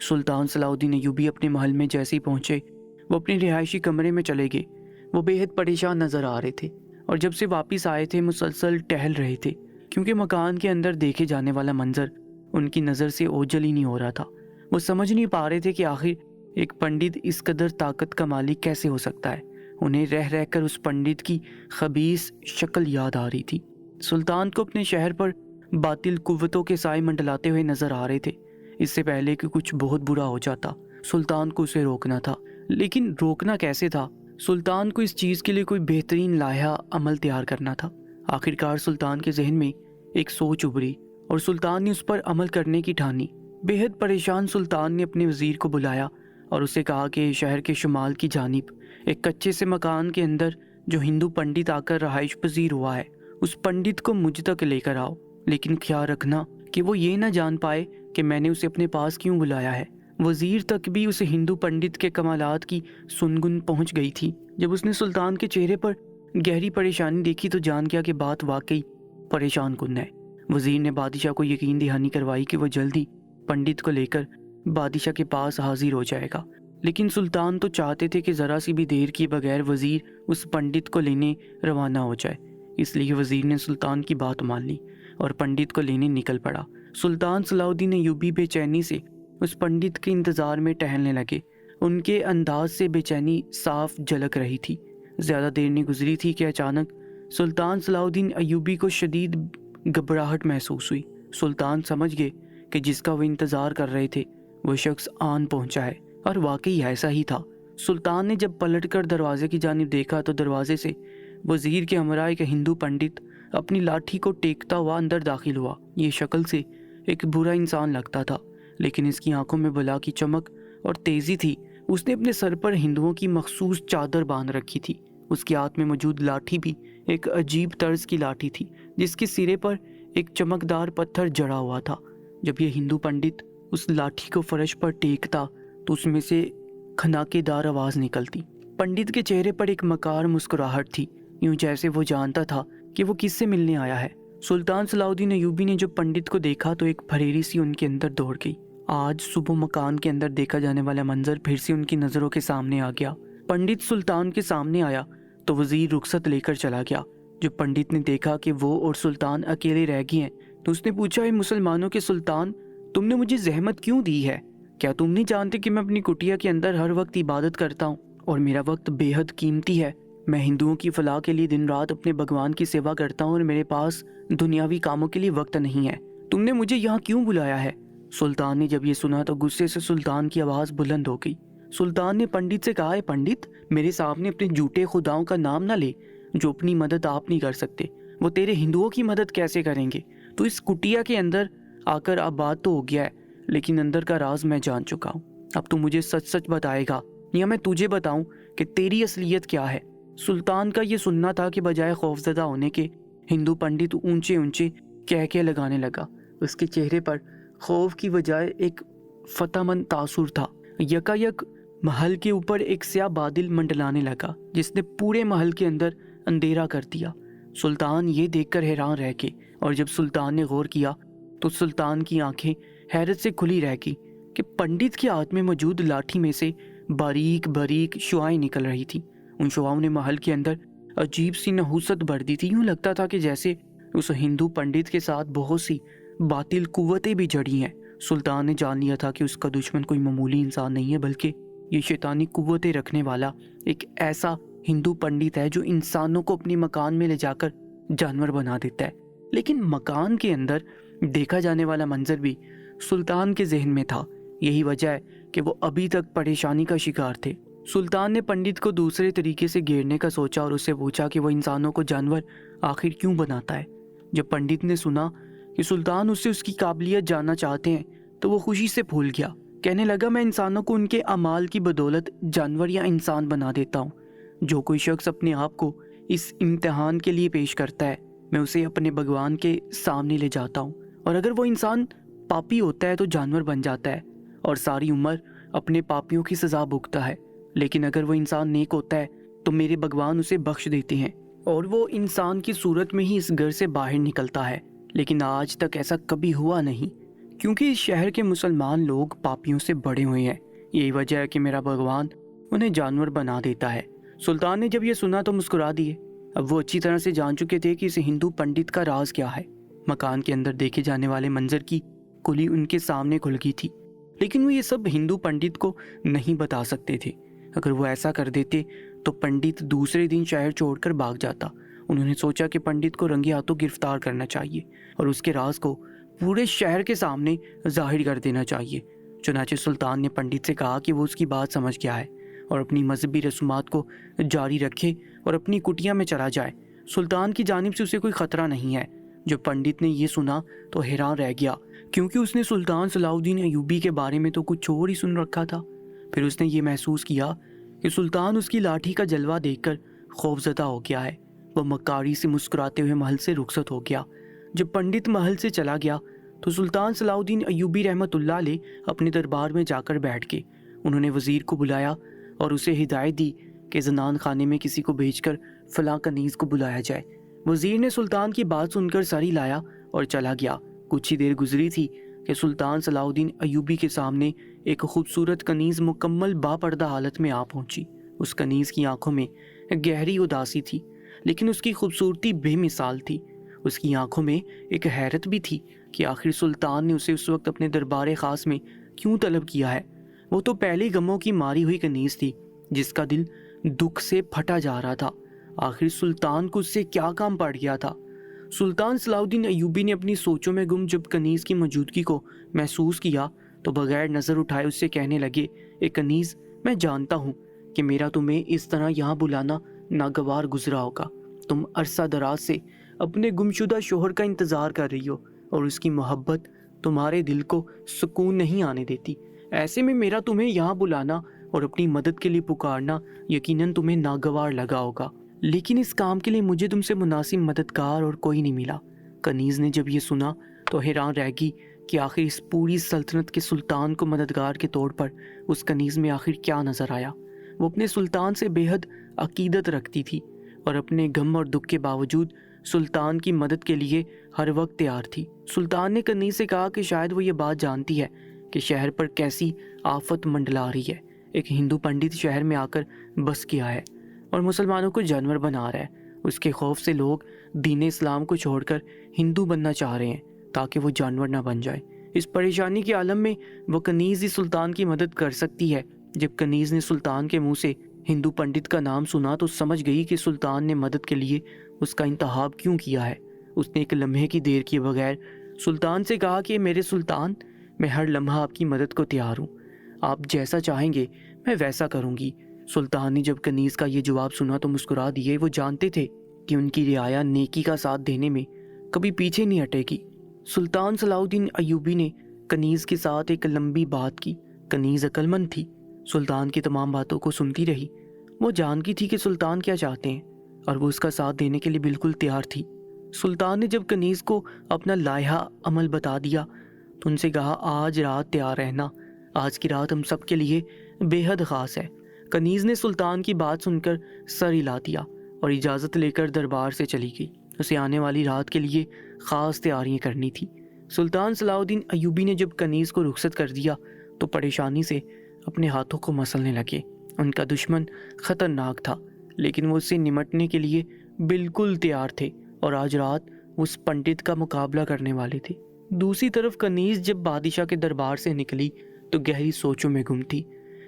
سلطان صلاح الدین ایوبی اپنے محل میں جیسے ہی پہنچے وہ اپنے رہائشی کمرے میں چلے گئے۔ وہ بے حد پریشان نظر آ رہے تھے اور جب سے واپس آئے تھے مسلسل ٹہل رہے تھے، کیونکہ مکان کے اندر دیکھے جانے والا منظر ان کی نظر سے اوجھل ہی نہیں ہو رہا تھا۔ وہ سمجھ نہیں پا رہے تھے کہ آخر ایک پنڈت اس قدر طاقت کا مالک کیسے ہو سکتا ہے۔ انہیں رہ رہ کر اس پنڈت کی خبیث شکل یاد آ رہی تھی۔ سلطان کو اپنے شہر پر باطل قوتوں کے سائے منڈلاتے ہوئے نظر آ رہے تھے۔ اس سے پہلے کہ کچھ بہت برا ہو جاتا، سلطان کو اسے روکنا تھا، لیکن روکنا کیسے تھا؟ سلطان کو اس چیز کے لیے کوئی بہترین لائحہ عمل تیار کرنا تھا۔ آخرکار سلطان کے ذہن میں ایک سوچ ابھری اور سلطان نے اس پر عمل کرنے کی ٹھانی۔ بے حد پریشان سلطان نے اپنے وزیر کو بلایا اور اسے کہا کہ شہر کے شمال کی جانب ایک کچے سے مکان کے اندر جو ہندو پنڈت آ کر رہائش پذیر ہوا ہے، اس پنڈت کو مجھ تک لے کر آؤ، لیکن خیال رکھنا کہ وہ یہ نہ جان پائے کہ میں نے اسے اپنے پاس کیوں بلایا ہے۔ وزیر تک بھی اسے ہندو پنڈت کے کمالات کی سنگن پہنچ گئی تھی۔ جب اس نے سلطان کے چہرے پر گہری پریشانی دیکھی تو جان گیا کہ بات واقعی پریشان کن ہے۔ وزیر نے بادشاہ کو یقین دہانی کروائی کہ وہ جلدی پنڈت کو لے کر بادشاہ کے پاس حاضر ہو جائے گا، لیکن سلطان تو چاہتے تھے کہ ذرا سی بھی دیر کیے بغیر وزیر اس پنڈت کو لینے روانہ ہو جائے۔ اس لیے وزیر نے سلطان کی بات مان لی اور پنڈت کو لینے نکل پڑا۔ سلطان صلاح الدین ایوبی بے چینی سے اس پنڈت کے انتظار میں ٹہلنے لگے۔ ان کے انداز سے بے چینی صاف جھلک رہی تھی۔ زیادہ دیر نہیں گزری تھی کہ اچانک سلطان صلاح الدین ایوبی کو شدید گھبراہٹ محسوس ہوئی۔ سلطان سمجھ گئے کہ جس کا وہ انتظار کر رہے تھے وہ شخص آن پہنچا ہے، اور واقعی ایسا ہی تھا۔ سلطان نے جب پلٹ کر دروازے کی جانب دیکھا تو دروازے سے وزیر کے ہمراہ ایک ہندو پنڈت اپنی لاٹھی کو ٹیکتا ہوا اندر داخل ہوا۔ یہ شکل سے ایک برا انسان لگتا تھا، لیکن اس کی آنکھوں میں بلا کی چمک اور تیزی تھی۔ اس نے اپنے سر پر ہندوؤں کی مخصوص چادر باندھ رکھی تھی۔ اس کے ہاتھ میں موجود لاٹھی بھی ایک عجیب طرز کی لاٹھی تھی، جس کے سرے پر ایک چمکدار پتھر جڑا ہوا تھا۔ جب یہ ہندو پنڈت اس لاٹھی کو فرش پر ٹیکتا تو اس میں سے کھناکے دار آواز نکلتی۔ پنڈت کے چہرے پر ایک مکار مسکراہٹ تھی، یوں جیسے وہ جانتا تھا کہ وہ کس سے ملنے آیا ہے۔ سلطان صلاح الدین ایوبی نے جب پنڈت کو دیکھا تو ایک پھریری سی ان کے اندر دوڑ گئی۔ آج صبح مکان کے اندر دیکھا جانے والا منظر پھر سے ان کی نظروں کے سامنے آ گیا۔ پنڈت سلطان کے سامنے آیا تو وزیر رخصت لے کر چلا گیا۔ جب پنڈت نے دیکھا کہ وہ اور سلطان اکیلے رہ گئے ہیں تو اس نے پوچھا، اے مسلمانوں کے سلطان، تم نے مجھے زحمت کیوں دی ہے؟ کیا تم نہیں جانتے کہ میں اپنی کٹیا کے اندر ہر وقت عبادت کرتا ہوں اور میرا وقت بے حد قیمتی ہے؟ میں ہندوؤں کی فلاح کے لیے دن رات اپنے بھگوان کی سیوا کرتا ہوں اور میرے پاس دنیاوی کاموں کے لیے وقت نہیں ہے۔ تم نے مجھے یہاں کیوں بلایا ہے؟ سلطان نے جب یہ سنا تو غصے سے سلطان کی آواز بلند ہو گئی۔ سلطان نے پنڈت سے کہا، پنڈت، میرے سامنے اپنے جھوٹے خداؤں کا نام نہ لے، جو اپنی مدد آپ نہیں کر سکتے، وہ تیرے ہندوؤں کی مدد کیسے کریں گے؟ تو اس کٹیا کے اندر آ کر آباد تو ہو گیا ہے، لیکن اندر کا راز میں جان چکا ہوں۔ اب تو مجھے سچ سچ بتائے گا یا میں تجھے بتاؤں کہ تیری اصلیت کیا ہے؟ سلطان کا یہ سننا تھا کہ بجائے خوفزدہ ہونے کے ہندو پنڈت اونچے اونچے کہکے لگانے لگا۔ اس کے چہرے پر خوف کی بجائے ایک فتح مند تاثر تھا۔ یکایک محل کے اوپر ایک سیاہ بادل منڈلانے لگا جس نے پورے محل کے اندر اندھیرا کر دیا۔ سلطان یہ دیکھ کر حیران رہ گئے، اور جب سلطان نے غور کیا تو سلطان کی آنکھیں حیرت سے کھلی رہ گئی کہ پنڈت کے ہاتھ میں موجود لاٹھی میں سے باریک باریک شعاعیں نکل رہی تھیں۔ ان شعاؤں نے محل کے اندر عجیب سی نحوست بھر دی تھی۔ یوں لگتا تھا کہ جیسے اس ہندو پنڈت کے ساتھ بہت سی باطل قوتیں بھی جڑی ہیں۔ سلطان نے جان لیا تھا کہ اس کا دشمن کوئی معمولی انسان نہیں ہے، بلکہ یہ شیطانی قوتیں رکھنے والا ایک ایسا ہندو پنڈت ہے جو انسانوں کو اپنے مکان میں لے جا کر جانور بنا دیتا ہے۔ لیکن مکان کے اندر دیکھا جانے والا منظر بھی سلطان کے ذہن میں تھا۔ یہی وجہ ہے کہ وہ ابھی تک پریشانی کا شکار تھے۔ سلطان نے پنڈت کو دوسرے طریقے سے گھیرنے کا سوچا اور اس سے پوچھا کہ وہ انسانوں کو جانور آخر کیوں بناتا ہے۔ جب پنڈت نے سنا کہ سلطان اس سے اس کی قابلیت جاننا چاہتے ہیں تو وہ خوشی سے پھول گیا۔ کہنے لگا، میں انسانوں کو ان کے اعمال کی بدولت جانور یا انسان بنا دیتا ہوں۔ جو کوئی شخص اپنے آپ کو اس امتحان کے لیے پیش کرتا ہے، میں اسے اپنے بھگوان کے سامنے لے جاتا ہوں، اور اگر وہ انسان پاپی ہوتا ہے تو جانور بن جاتا ہے اور ساری عمر اپنے پاپیوں کی سزا بھگتا ہے، لیکن اگر وہ انسان نیک ہوتا ہے تو میرے بھگوان اسے بخش دیتے ہیں اور وہ انسان کی صورت میں ہی اس گھر سے باہر نکلتا ہے۔ لیکن آج تک ایسا کبھی ہوا نہیں کیونکہ اس شہر کے مسلمان لوگ پاپیوں سے بڑے ہوئے ہیں، یہی وجہ ہے کہ میرا بھگوان انہیں جانور بنا دیتا ہے۔ سلطان نے جب یہ سنا تو مسکرا دیے۔ اب وہ اچھی طرح سے جان چکے تھے کہ اس ہندو پنڈت کا راز کیا ہے۔ مکان کے اندر دیکھے جانے والے منظر کی کلی ان کے سامنے کھل گئی تھی، لیکن وہ یہ سب ہندو پنڈت کو نہیں بتا سکتے تھے۔ اگر وہ ایسا کر دیتے تو پنڈت دوسرے دن شہر چھوڑ کر بھاگ جاتا۔ انہوں نے سوچا کہ پنڈت کو رنگے ہاتھوں گرفتار کرنا چاہیے اور اس کے راز کو پورے شہر کے سامنے ظاہر کر دینا چاہیے۔ چنانچہ سلطان نے پنڈت سے کہا کہ وہ اس کی بات سمجھ گیا ہے اور اپنی مذہبی رسومات کو جاری رکھے اور اپنی کٹیا میں چلا جائے۔ سلطان کی جانب سے اسے کوئی خطرہ نہیں ہے۔ جب پنڈت نے یہ سنا تو حیران رہ گیا، کیونکہ اس نے سلطان صلاح الدین ایوبی کے بارے میں تو کچھ اور ہی سن رکھا تھا۔ پھر اس نے یہ محسوس کیا کہ سلطان اس کی لاٹھی کا جلوہ دیکھ کر خوفزدہ ہو گیا ہے۔ وہ مکاری سے مسکراتے ہوئے محل سے رخصت ہو گیا۔ جب پنڈت محل سے چلا گیا تو سلطان صلاح الدین ایوبی رحمۃ اللہ علیہ اپنے دربار میں جا کر بیٹھ گئے۔ انہوں نے وزیر کو بلایا اور اسے ہدایت دی کہ زنان خانے میں کسی کو بھیج کر فلاں کنیز کو بلایا جائے۔ وزیر نے سلطان کی بات سن کر سر ہلایا اور چلا گیا۔ کچھ ہی دیر گزری تھی کہ سلطان صلاح الدین ایوبی کے سامنے ایک خوبصورت کنیز مکمل باپردہ حالت میں آ پہنچی۔ اس کنیز کی آنکھوں میں گہری اداسی تھی، لیکن اس کی خوبصورتی بے مثال تھی۔ اس کی آنکھوں میں ایک حیرت بھی تھی کہ آخر سلطان نے اسے اس وقت اپنے دربار خاص میں کیوں طلب کیا ہے۔ وہ تو پہلی غموں کی ماری ہوئی کنیز تھی جس کا دل دکھ سے پھٹا جا رہا تھا۔ آخر سلطان کو اس سے کیا کام پڑ گیا تھا؟ سلطان صلاح الدین ایوبی نے اپنی سوچوں میں گم جب کنیز کی موجودگی کو محسوس کیا تو بغیر نظر اٹھائے اس سے کہنے لگے، اے کنیز، میں جانتا ہوں کہ میرا تمہیں اس طرح یہاں بلانا ناگوار گزرا ہوگا۔ تم عرصہ دراز سے اپنے گمشدہ شوہر کا انتظار کر رہی ہو اور اس کی محبت تمہارے دل کو سکون نہیں آنے دیتی۔ ایسے میں میرا تمہیں یہاں بلانا اور اپنی مدد کے لیے پکارنا یقیناً تمہیں ناگوار لگا ہوگا، لیکن اس کام کے لیے مجھے تم سے مناسب مددگار اور کوئی نہیں ملا۔ کنیز نے جب یہ سنا تو حیران رہ گئی کہ آخر اس پوری سلطنت کے سلطان کو مددگار کے طور پر اس کنیز میں آخر کیا نظر آیا۔ وہ اپنے سلطان سے بے حد عقیدت رکھتی تھی اور اپنے غم اور دکھ کے باوجود سلطان کی مدد کے لیے ہر وقت تیار تھی۔ سلطان نے کنیز سے کہا کہ شاید وہ یہ بات جانتی ہے کہ شہر پر کیسی آفت منڈلا رہی ہے۔ ایک ہندو پنڈت شہر میں آ کر بس گیا ہے اور مسلمانوں کو جانور بنا رہا ہے۔ اس کے خوف سے لوگ دین اسلام کو چھوڑ کر ہندو بننا چاہ رہے ہیں تاکہ وہ جانور نہ بن جائے۔ اس پریشانی کے عالم میں وہ کنیز ہی سلطان کی مدد کر سکتی ہے۔ جب کنیز نے سلطان کے منہ سے ہندو پنڈت کا نام سنا تو سمجھ گئی کہ سلطان نے مدد کے لیے اس کا انتخاب کیوں کیا ہے۔ اس نے ایک لمحے کی دیر کیے بغیر سلطان سے کہا کہ میرے سلطان، میں ہر لمحہ آپ کی مدد کو تیار ہوں، آپ جیسا چاہیں گے میں ویسا کروں گی۔ سلطان نے جب کنیز کا یہ جواب سنا تو مسکرا دیے۔ وہ جانتے تھے کہ ان کی رعایا نیکی کا ساتھ دینے میں کبھی پیچھے نہیں ہٹے گی۔ سلطان صلاح الدین ایوبی نے کنیز کے ساتھ ایک لمبی بات کی۔ کنیز عقل مند تھی، سلطان کی تمام باتوں کو سنتی رہی۔ وہ جانتی تھی کہ سلطان کیا چاہتے ہیں اور وہ اس کا ساتھ دینے کے لیے بالکل تیار تھی۔ سلطان نے جب کنیز کو اپنا لائحہ عمل بتا دیا تو ان سے کہا، آج رات تیار رہنا، آج کی رات ہم سب کے لیے بے حد خاص ہے۔ کنیز نے سلطان کی بات سن کر سر ہلا دیا اور اجازت لے کر دربار سے چلی گئی۔ اسے آنے والی رات کے لیے خاص تیاریاں کرنی تھی۔ سلطان صلاح الدین ایوبی نے جب کنیز کو رخصت کر دیا تو پریشانی سے اپنے ہاتھوں کو مسلنے لگے۔ ان کا دشمن خطرناک تھا، لیکن وہ اس سے نمٹنے کے لیے بالکل تیار تھے اور آج رات وہ اس پنڈت کا مقابلہ کرنے والے تھے۔ دوسری طرف کنیز جب بادشاہ کے دربار سے نکلی تو گہری سوچوں میں گم تھی۔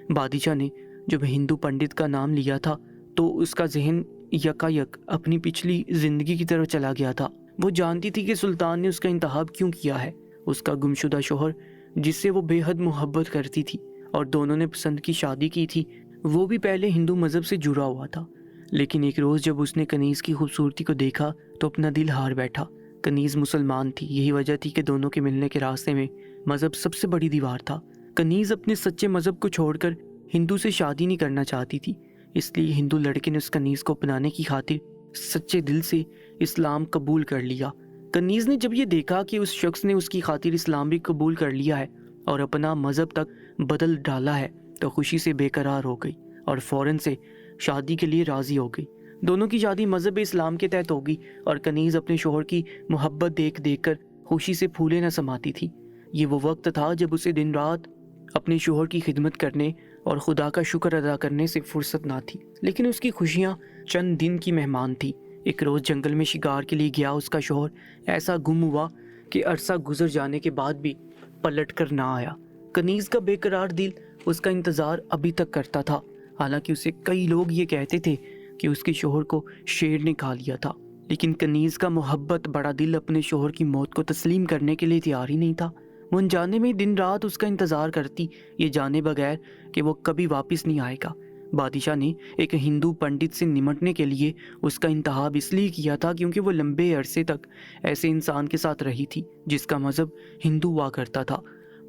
بادشاہ نے جب ہندو پنڈت کا نام لیا تھا تو اس کا ذہن یکایک اپنی پچھلی زندگی کی طرف چلا گیا تھا۔ وہ جانتی تھی کہ سلطان نے اس کا انتخاب کیوں کیا ہے۔ اس کا گمشدہ شوہر جس سے وہ بے حد محبت کرتی تھی اور دونوں نے پسند کی شادی کی تھی، وہ بھی پہلے ہندو مذہب سے جڑا ہوا تھا، لیکن ایک روز جب اس نے کنیز کی خوبصورتی کو دیکھا تو اپنا دل ہار بیٹھا۔ کنیز مسلمان تھی، یہی وجہ تھی کہ دونوں کے ملنے کے راستے میں مذہب سب سے بڑی دیوار تھا۔ کنیز اپنے سچے مذہب کو چھوڑ کر ہندو سے شادی نہیں کرنا چاہتی تھی، اس لیے ہندو لڑکے نے اس کنیز کو اپنانے کی خاطر سچے دل سے اسلام قبول کر لیا۔ کنیز نے جب یہ دیکھا کہ اس شخص نے اس کی خاطر اسلام بھی قبول کر لیا ہے اور اپنا مذہب تک بدل ڈالا ہے تو خوشی سے بے قرار ہو گئی اور فوراً سے شادی کے لیے راضی ہو گئی۔ دونوں کی شادی مذہب اسلام کے تحت ہوگی اور کنیز اپنے شوہر کی محبت دیکھ دیکھ کر خوشی سے پھولے نہ سماتی تھی۔ یہ وہ وقت تھا جب اسے دن رات اپنے شوہر کی خدمت کرنے اور خدا کا شکر ادا کرنے سے فرصت نہ تھی، لیکن اس کی خوشیاں چند دن کی مہمان تھی۔ ایک روز جنگل میں شکار کے لیے گیا اس کا شوہر ایسا گم ہوا کہ عرصہ گزر جانے کے بعد بھی پلٹ کر نہ آیا۔ کنیز کا بے قرار دل اس کا انتظار ابھی تک کرتا تھا، حالانکہ اسے کئی لوگ یہ کہتے تھے کہ اس کے شوہر کو شیر نے کھا لیا تھا، لیکن کنیز کا محبت بڑا دل اپنے شوہر کی موت کو تسلیم کرنے کے لیے تیار ہی نہیں تھا۔ وہ انجانے میں دن رات اس کا انتظار کرتی، یہ جانے بغیر کہ وہ کبھی واپس نہیں آئے گا۔ بادشاہ نے ایک ہندو پنڈت سے نمٹنے کے لیے اس کا انتخاب اس لیے کیا تھا کیونکہ وہ لمبے عرصے تک ایسے انسان کے ساتھ رہی تھی جس کا مذہب ہندو ہوا کرتا تھا۔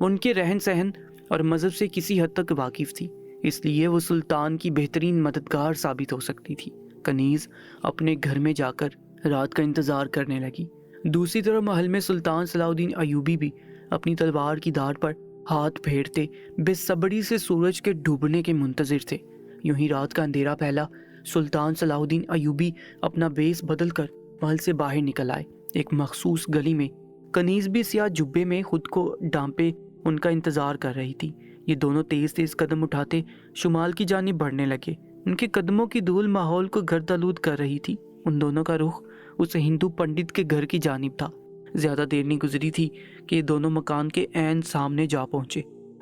وہ ان کے رہن سہن اور مذہب سے کسی حد تک واقف تھی، اس لیے وہ سلطان کی بہترین مددگار ثابت ہو سکتی تھی۔ کنیز اپنے گھر میں جا کر رات کا انتظار کرنے لگی۔ دوسری طرف محل میں سلطان صلاح الدین ایوبی بھی اپنی تلوار کی دھار پر ہاتھ پھیرتے بے صبری سے سورج کے ڈوبنے کے منتظر تھے۔ یوں ہی رات کا اندھیرا پھیلا، سلطان صلاح الدین ایوبی اپنا بیس بدل کر محل سے باہر نکل آئے۔ ایک مخصوص گلی میں کنیز بھی سیاہ جبے میں خود کو ڈھانپے ان کا انتظار کر رہی تھی۔ یہ دونوں تیز تیز قدم اٹھاتے شمال کی جانب بڑھنے لگے۔ ان کے قدموں کی دھول ماحول کو گرد آلود کر رہی تھی۔ ان دونوں کا رخ اس ہندو پنڈت کے گھر کی جانب تھا۔ زیادہ دیر نہیں گزری تھی کہ یہ دونوں مکان کے عین سامنے جا پہنچے۔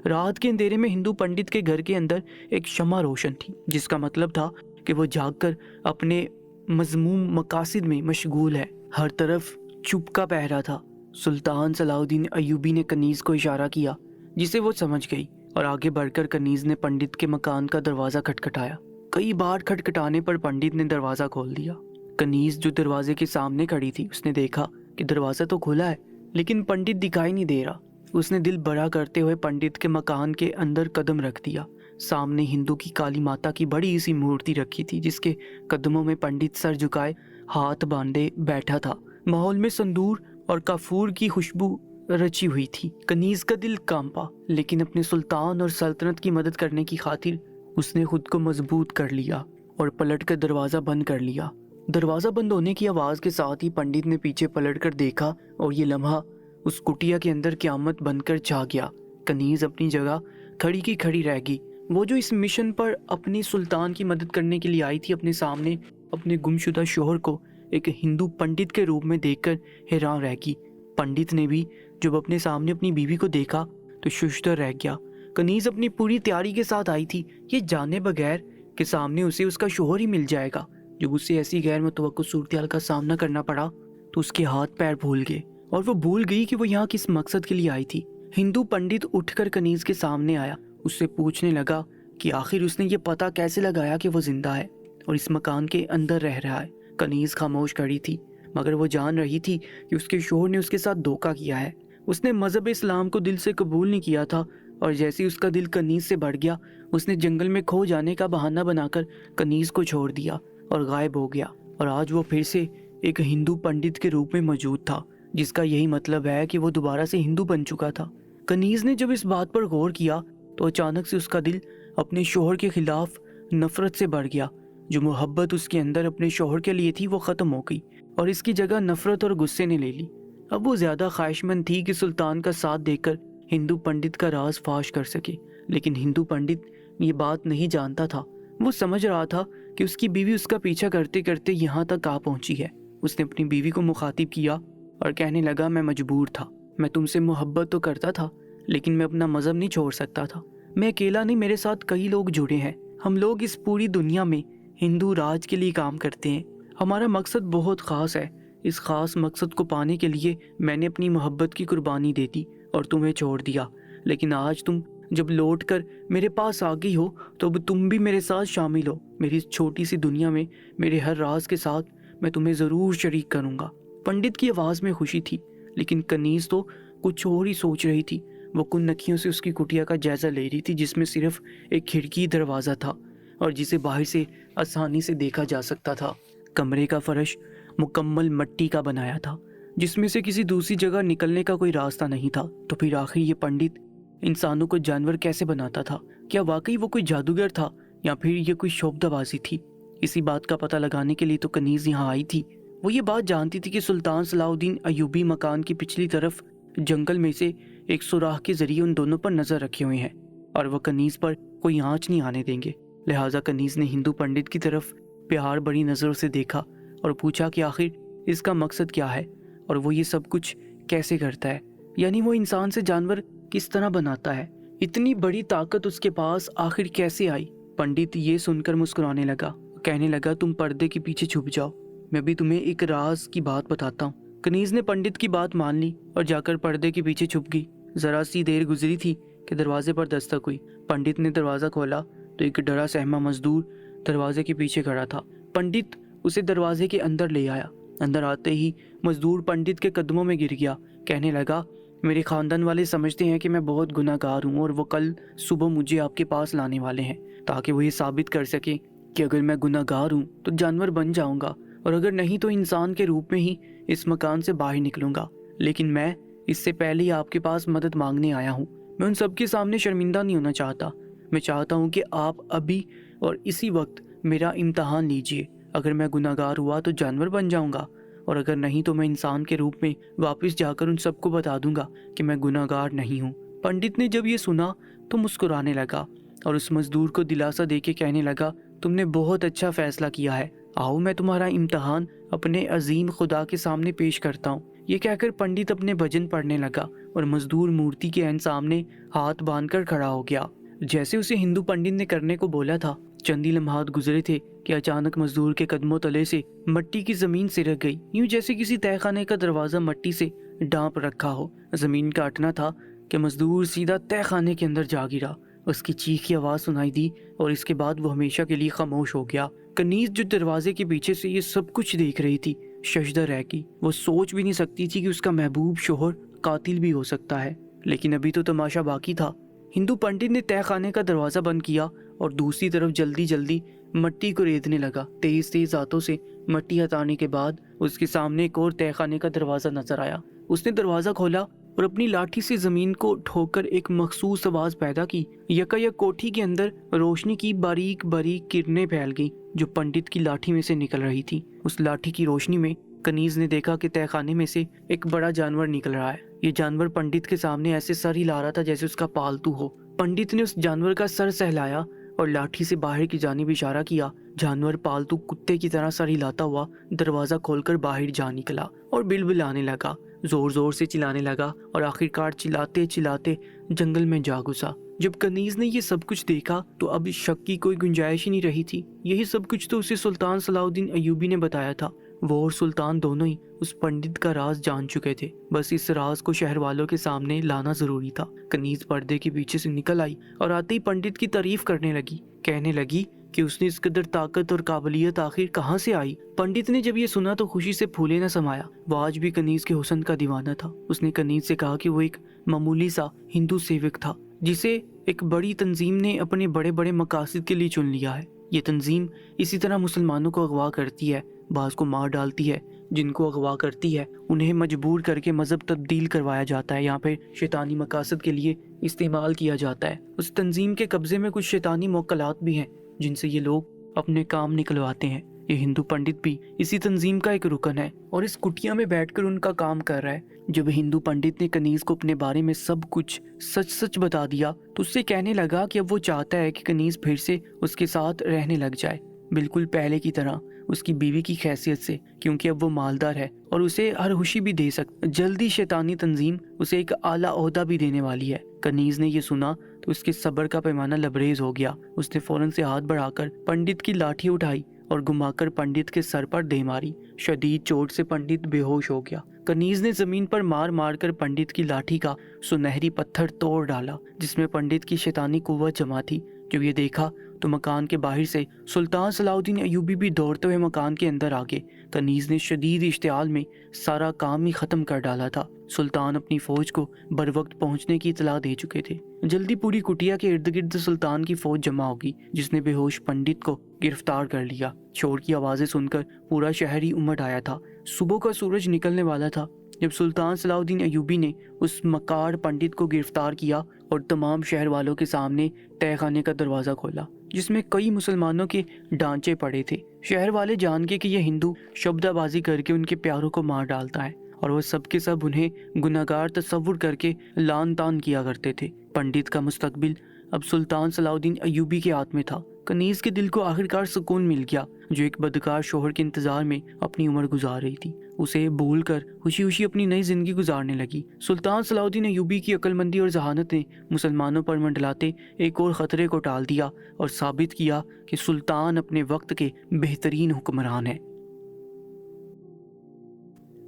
رات کے اندھیرے میں ہندو پنڈت کے گھر کے اندر ایک شمع روشن تھی، جس کا مطلب تھا کہ وہ جاگ کر اپنے مذموم مقاصد میں مشغول ہے۔ ہر طرف چپ کا پہرا تھا۔ سلطان صلاح الدین ایوبی نے کنیز کو اشارہ کیا، جسے وہ سمجھ گئی، اور آگے بڑھ کر کنیز نے پنڈت کے مکان کا دروازہ کھٹکھٹایا۔ کئی بار کھٹکھٹانے پر پنڈت نے دروازہ کھول دیا۔ کنیز جو دروازے کے سامنے کھڑی تھی، اس نے دیکھا کہ دروازہ تو کھلا ہے لیکن پنڈت دکھائی نہیں دے رہا۔ اس نے دل بڑا کرتے ہوئے پنڈت کے مکان کے اندر قدم رکھ دیا۔ سامنے ہندو کی کالی ماتا کی بڑی سی مورتی رکھی تھی، جس کے قدموں میں پنڈت سر جھکائے ہاتھ باندھے بیٹھا تھا۔ ماحول میں سندور اور کافور کی خوشبو رچی ہوئی تھی۔ کنیز کا دل کانپا، لیکن اپنے سلطان اور سلطنت کی مدد کرنے کی خاطر اس نے خود کو مضبوط کر لیا اور پلٹ کر دروازہ بند کر لیا۔ دروازہ بند ہونے کی آواز کے ساتھ ہی پنڈت نے پیچھے پلٹ کر دیکھا اور یہ لمحہ اس کٹیا کے اندر قیامت بن کر چھا گیا۔ کنیز اپنی جگہ کھڑی کی کھڑی رہ گئی۔ وہ جو اس مشن پر اپنی سلطان کی مدد کرنے کے لیے آئی تھی، اپنے سامنے اپنے گمشدہ شوہر کو ایک ہندو پنڈت کے روپ میں دیکھ کر حیران رہ گئی۔ پنڈت نے بھی جب اپنے سامنے اپنی بیوی کو دیکھا تو ششدر رہ گیا۔ کنیز اپنی پوری تیاری کے ساتھ آئی تھی، یہ جانے بغیر کہ سامنے اسے اس کا شوہر ہی مل جائے گا۔ جب اسے ایسی غیر متوقع صورتحال کا سامنا کرنا پڑا تو اس کے ہاتھ پیر بھول گئے اور وہ بھول گئی کہ وہ یہاں کس مقصد کے لیے آئی تھی۔ ہندو پنڈت اٹھ کر کنیز کے سامنے آیا، اس سے پوچھنے لگا کہ آخر اس نے یہ پتہ کیسے لگایا کہ وہ زندہ ہے اور اس مکان کے اندر رہ رہا ہے۔ کنیز خاموش کھڑی تھی، مگر وہ جان رہی تھی کہ اس کے شوہر نے اس کے ساتھ دھوکہ کیا ہے۔ اس نے مذہب اسلام کو دل سے قبول نہیں کیا تھا، اور جیسے اس کا دل کنیز سے بڑھ گیا، اس نے جنگل میں کھو جانے کا بہانہ بنا کر کنیز کو چھوڑ دیا اور غائب ہو گیا۔ اور آج وہ پھر سے ایک ہندو پنڈت کے روپ میں موجود تھا، جس کا یہی مطلب ہے کہ وہ دوبارہ سے ہندو بن چکا تھا۔ کنیز نے جب اس بات پر غور کیا تو اچانک سے اس کا دل اپنے شوہر کے خلاف نفرت سے بڑھ گیا۔ جو محبت اس کے اندر اپنے شوہر کے لیے تھی وہ ختم ہو گئی اور اس کی جگہ نفرت اور غصے نے لے لی۔ اب وہ زیادہ خواہشمند تھی کہ سلطان کا ساتھ دے کر ہندو پنڈت کا راز فاش کر سکے، لیکن ہندو پنڈت یہ بات نہیں جانتا تھا۔ وہ سمجھ رہا تھا کہ اس کی بیوی اس کا پیچھا کرتے کرتے یہاں تک آ پہنچی ہے۔ اس نے اپنی بیوی کو مخاطب کیا اور کہنے لگا، میں مجبور تھا، میں تم سے محبت تو کرتا تھا لیکن میں اپنا مذہب نہیں چھوڑ سکتا تھا۔ میں اکیلا نہیں، میرے ساتھ کئی لوگ جڑے ہیں۔ ہم لوگ اس پوری دنیا میں ہندو راج کے لیے کام کرتے ہیں۔ ہمارا مقصد بہت خاص ہے۔ اس خاص مقصد کو پانے کے لیے میں نے اپنی محبت کی قربانی دے دی اور تمہیں چھوڑ دیا، لیکن آج تم جب لوٹ کر میرے پاس آ گئی ہو تو اب تم بھی میرے ساتھ شامل ہو۔ میری اس چھوٹی سی دنیا میں میرے ہر راز کے ساتھ میں تمہیں ضرور شریک کروں گا۔ پنڈت کی آواز میں خوشی تھی، لیکن کنیز تو کچھ اور ہی سوچ رہی تھی۔ وہ کن نکھیوں سے اس کی کٹیا کا جائزہ لے رہی تھی، جس میں صرف ایک کھڑکی دروازہ تھا اور جسے باہر سے آسانی سے دیکھا جا سکتا تھا۔ کمرے کا فرش مکمل مٹی کا بنایا تھا، جس میں سے کسی دوسری جگہ نکلنے کا کوئی راستہ نہیں تھا۔ تو پھر آخر یہ پنڈت انسانوں کو جانور کیسے بناتا تھا؟ کیا واقعی وہ کوئی جادوگر تھا یا پھر یہ کوئی شعبدہ بازی تھی؟ اسی بات کا پتہ لگانے کے لیے تو کنیز یہاں آئی تھی۔ وہ یہ بات جانتی تھی کہ سلطان صلاح الدین ایوبی مکان کی پچھلی طرف جنگل میں سے ایک سوراخ کے ذریعے ان دونوں پر نظر رکھے ہوئے ہیں اور وہ کنیز پر کوئی آنچ نہیں آنے دیں گے۔ لہٰذا کنیز نے ہندو پنڈت کی طرف پیار بڑی نظروں سے دیکھا اور پوچھا کہ آخر اس کا مقصد کیا ہے اور وہ یہ سب کچھ کیسے کرتا ہے، یعنی وہ انسان سے جانور کس طرح بناتا ہے، اتنی بڑی طاقت اس کے پاس آخر کیسے آئی؟ پنڈت یہ سن کر مسکرانے لگا، کہنے لگا تم پردے کے پیچھے چھپ جاؤ، میں بھی تمہیں ایک راز کی بات بتاتا ہوں۔ کنیز نے پنڈت کی بات مان لی اور جا کر پردے کے پیچھے چھپ گئی۔ ذرا سی دیر گزری تھی کہ دروازے پر دستک ہوئی۔ پنڈت نے دروازہ کھولا تو ایک ڈرا سہما مزدور دروازے کے پیچھے کھڑا تھا۔ پنڈت اسے دروازے کے اندر لے آیا۔ اندر آتے ہی مزدور پنڈت کے قدموں میں گر گیا، کہنے لگا میرے خاندان والے سمجھتے ہیں کہ میں بہت گناہ گار ہوں اور وہ کل صبح مجھے آپ کے پاس لانے والے ہیں تاکہ وہ یہ ثابت کر سکیں کہ اگر میں گناہ گار ہوں تو جانور بن جاؤں گا اور اگر نہیں تو انسان کے روپ میں ہی اس مکان سے باہر نکلوں گا، لیکن میں اس سے پہلے ہی آپ کے پاس مدد مانگنے آیا ہوں۔ میں ان سب کے سامنے شرمندہ نہیں ہونا چاہتا، میں چاہتا ہوں کہ آپ ابھی اور اسی وقت میرا امتحان لیجئے، اگر میں گناہ گار ہوا تو جانور بن جاؤں گا اور اگر نہیں تو میں انسان کے روپ میں واپس جا کر ان سب کو بتا دوں گا کہ میں گناہ گار نہیں ہوں۔ پنڈت نے جب یہ سنا تو مسکرانے لگا اور اس مزدور کو دلاسا دے کے کہنے لگا تم نے بہت اچھا فیصلہ کیا ہے، آؤ میں تمہارا امتحان اپنے عظیم خدا کے سامنے پیش کرتا ہوں۔ یہ کہہ کر پنڈت اپنے بھجن پڑھنے لگا اور مزدور مورتی کے عین سامنے ہاتھ باندھ کر کھڑا ہو گیا جیسے اسے ہندو پنڈت نے کرنے کو بولا تھا۔ چندی لمحات گزرے تھے کہ اچانک مزدور کے قدموں تلے سے مٹی کی زمین سرک گئی، یوں جیسے کسی تہہ خانے کا دروازہ مٹی سے ڈانپ رکھا ہو۔ زمین کاٹنا تھا کہ مزدور سیدھا تہہ خانے کے اندر جا گرا۔ اس کی چیخ کی آواز سنائی دی اور اس کے بعد وہ ہمیشہ کے لیے خاموش ہو گیا۔ کنیز جو دروازے کے پیچھے سے یہ سب کچھ دیکھ رہی تھی ششدر رہ گئی۔ وہ سوچ بھی نہیں سکتی تھی کہ اس کا محبوب شوہر قاتل بھی ہو سکتا ہے، لیکن ابھی تو تماشا باقی تھا۔ ہندو پنڈت نے تہہ خانے کا دروازہ بند کیا اور دوسری طرف جلدی جلدی مٹی کو ریتنے لگا۔ تیز تیز ہاتھوں سے مٹی ہٹانے کے بعد اس کے سامنے ایک اور تہہ خانے کا دروازہ نظر آیا۔ اس نے دروازہ کھولا اور اپنی لاٹھی سے زمین کو ٹھوک کر ایک مخصوص آواز پیدا کی۔ یکایک کوٹھی کے اندر روشنی کی باریک باریک کرنیں پھیل گئیں جو پنڈت کی لاٹھی میں سے نکل رہی تھی۔ اس لاٹھی کی روشنی میں کنیز نے دیکھا کہ تہہ خانے میں سے ایک بڑا جانور نکل رہا ہے۔ یہ جانور پنڈت کے سامنے ایسے سر ہلا رہا تھا جیسے اس کا پالتو ہو۔ پنڈت نے اس جانور کا سر سہلایا اور لاٹھی سے باہر کی جانب اشارہ کیا۔ جانور پالتو کتے کی طرح سر ہلاتا ہوا دروازہ کھول کر باہر جا نکلا اور بلبلانے لگا، زور زور سے چلانے لگا اور آخرکار چلاتے چلاتے جنگل میں جا گھسا۔ جب کنیز نے یہ سب کچھ دیکھا تو اب شک کی کوئی گنجائش ہی نہیں رہی تھی۔ یہی سب کچھ تو اسے سلطان صلاح الدین ایوبی نے بتایا تھا۔ وہ اور سلطان دونوں ہی اس پنڈت کا راز جان چکے تھے، بس اس راز کو شہر والوں کے سامنے لانا ضروری تھا۔ کنیز پردے کے پیچھے سے نکل آئی اور آتے ہی پنڈت کی تعریف کرنے لگی، کہنے لگی کہ اس نے اس قدر طاقت اور قابلیت آخر کہاں سے آئی۔ پنڈت نے جب یہ سنا تو خوشی سے پھولے نہ سمایا۔ وہ آج بھی کنیز کے حسن کا دیوانہ تھا۔ اس نے کنیز سے کہا کہ وہ ایک معمولی سا ہندو سیوک تھا جسے ایک بڑی تنظیم نے اپنے بڑے بڑے مقاصد کے لیے چن لیا ہے۔ یہ تنظیم اسی طرح مسلمانوں کو اغوا کرتی ہے، بعض کو مار ڈالتی ہے، جن کو اغوا کرتی ہے انہیں مجبور کر کے مذہب تبدیل کروایا جاتا ہے یا پھر شیطانی مقاصد کے لیے استعمال کیا جاتا ہے۔ اس تنظیم کے قبضے میں کچھ شیطانی موکلات بھی ہیں جن سے یہ لوگ اپنے کام نکلواتے ہیں۔ یہ ہندو پنڈت بھی اسی تنظیم کا ایک رکن ہے اور اس کٹیا میں بیٹھ کر ان کا کام کر رہا ہے۔ جب ہندو پنڈت نے کنیز کو اپنے بارے میں سب کچھ سچ سچ بتا دیا تو اس سے کہنے لگا کہ اب وہ چاہتا ہے کہ کنیز پھر سے اس کے ساتھ رہنے لگ جائے، بالکل پہلے کی طرح اس کی بیوی کی حیثیت سے، کیونکہ اب وہ مالدار ہے اور اسے ہر خوشی بھی دے سکتا۔ جلدی شیطانی تنظیم اسے ایک اعلیٰ عہدہ بھی دینے والی ہے۔ کنیز نے یہ سنا تو اس کے صبر کا پیمانہ لبریز ہو گیا۔ اس نے فوراً سے ہاتھ بڑھا کر پنڈت کی لاٹھی اٹھائی اور گھما کر پنڈت کے سر پر دے ماری۔ شدید چوٹ سے پنڈت بے ہوش ہو گیا۔ کنیز نے زمین پر مار مار کر پنڈت کی لاٹھی کا سنہری پتھر توڑ ڈالا جس میں پنڈت کی شیطانی قوت جمع تھی۔ جب یہ دیکھا تو مکان کے باہر سے سلطان صلاح الدین ایوبی بھی دوڑتے ہوئے مکان کے اندر آ گئے۔ کنیز نے شدید اشتعال میں سارا کام ہی ختم کر ڈالا تھا۔ سلطان اپنی فوج کو بر وقت پہنچنے کی اطلاع دے چکے تھے۔ جلدی پوری کٹیا کے ارد گرد سلطان کی فوج جمع ہوگی جس نے بے ہوش پنڈت کو گرفتار کر لیا۔ شور کی آوازیں سن کر پورا شہر ہی امٹ آیا تھا۔ صبح کا سورج نکلنے والا تھا جب سلطان صلاح الدین ایوبی نے اس مکار پنڈت کو گرفتار کیا اور تمام شہر والوں کے سامنے تہہ خانے کا دروازہ کھولا جس میں کئی مسلمانوں کے ڈانچے پڑے تھے۔ شہر والے جان کے کہ یہ ہندو شبدہ بازی کر کے ان کے پیاروں کو مار ڈالتا ہے اور وہ سب کے سب انہیں گناہگار تصور کر کے لان تان کیا کرتے تھے۔ پنڈت کا مستقبل اب سلطان صلاح الدین ایوبی کے ہاتھ میں تھا۔ کنیز کے دل کو آخرکار سکون مل گیا، جو ایک بدکار شوہر کے انتظار میں اپنی عمر گزار رہی تھی۔ اسے بھول کر خوشی خوشی اپنی نئی زندگی گزارنے لگی۔ سلطان صلاح الدین ایوبی کی عقل مندی اور ذہانت نے مسلمانوں پر منڈلاتے ایک اور خطرے کو ٹال دیا اور ثابت کیا کہ سلطان اپنے وقت کے بہترین حکمران ہیں۔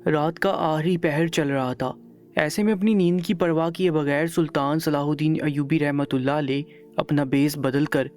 رات کا آخری پہر چل رہا تھا، ایسے میں اپنی نیند کی پرواہ کیے بغیر سلطان صلاح الدین ایوبی رحمۃ اللہ علیہ اپنا بیس بدل کر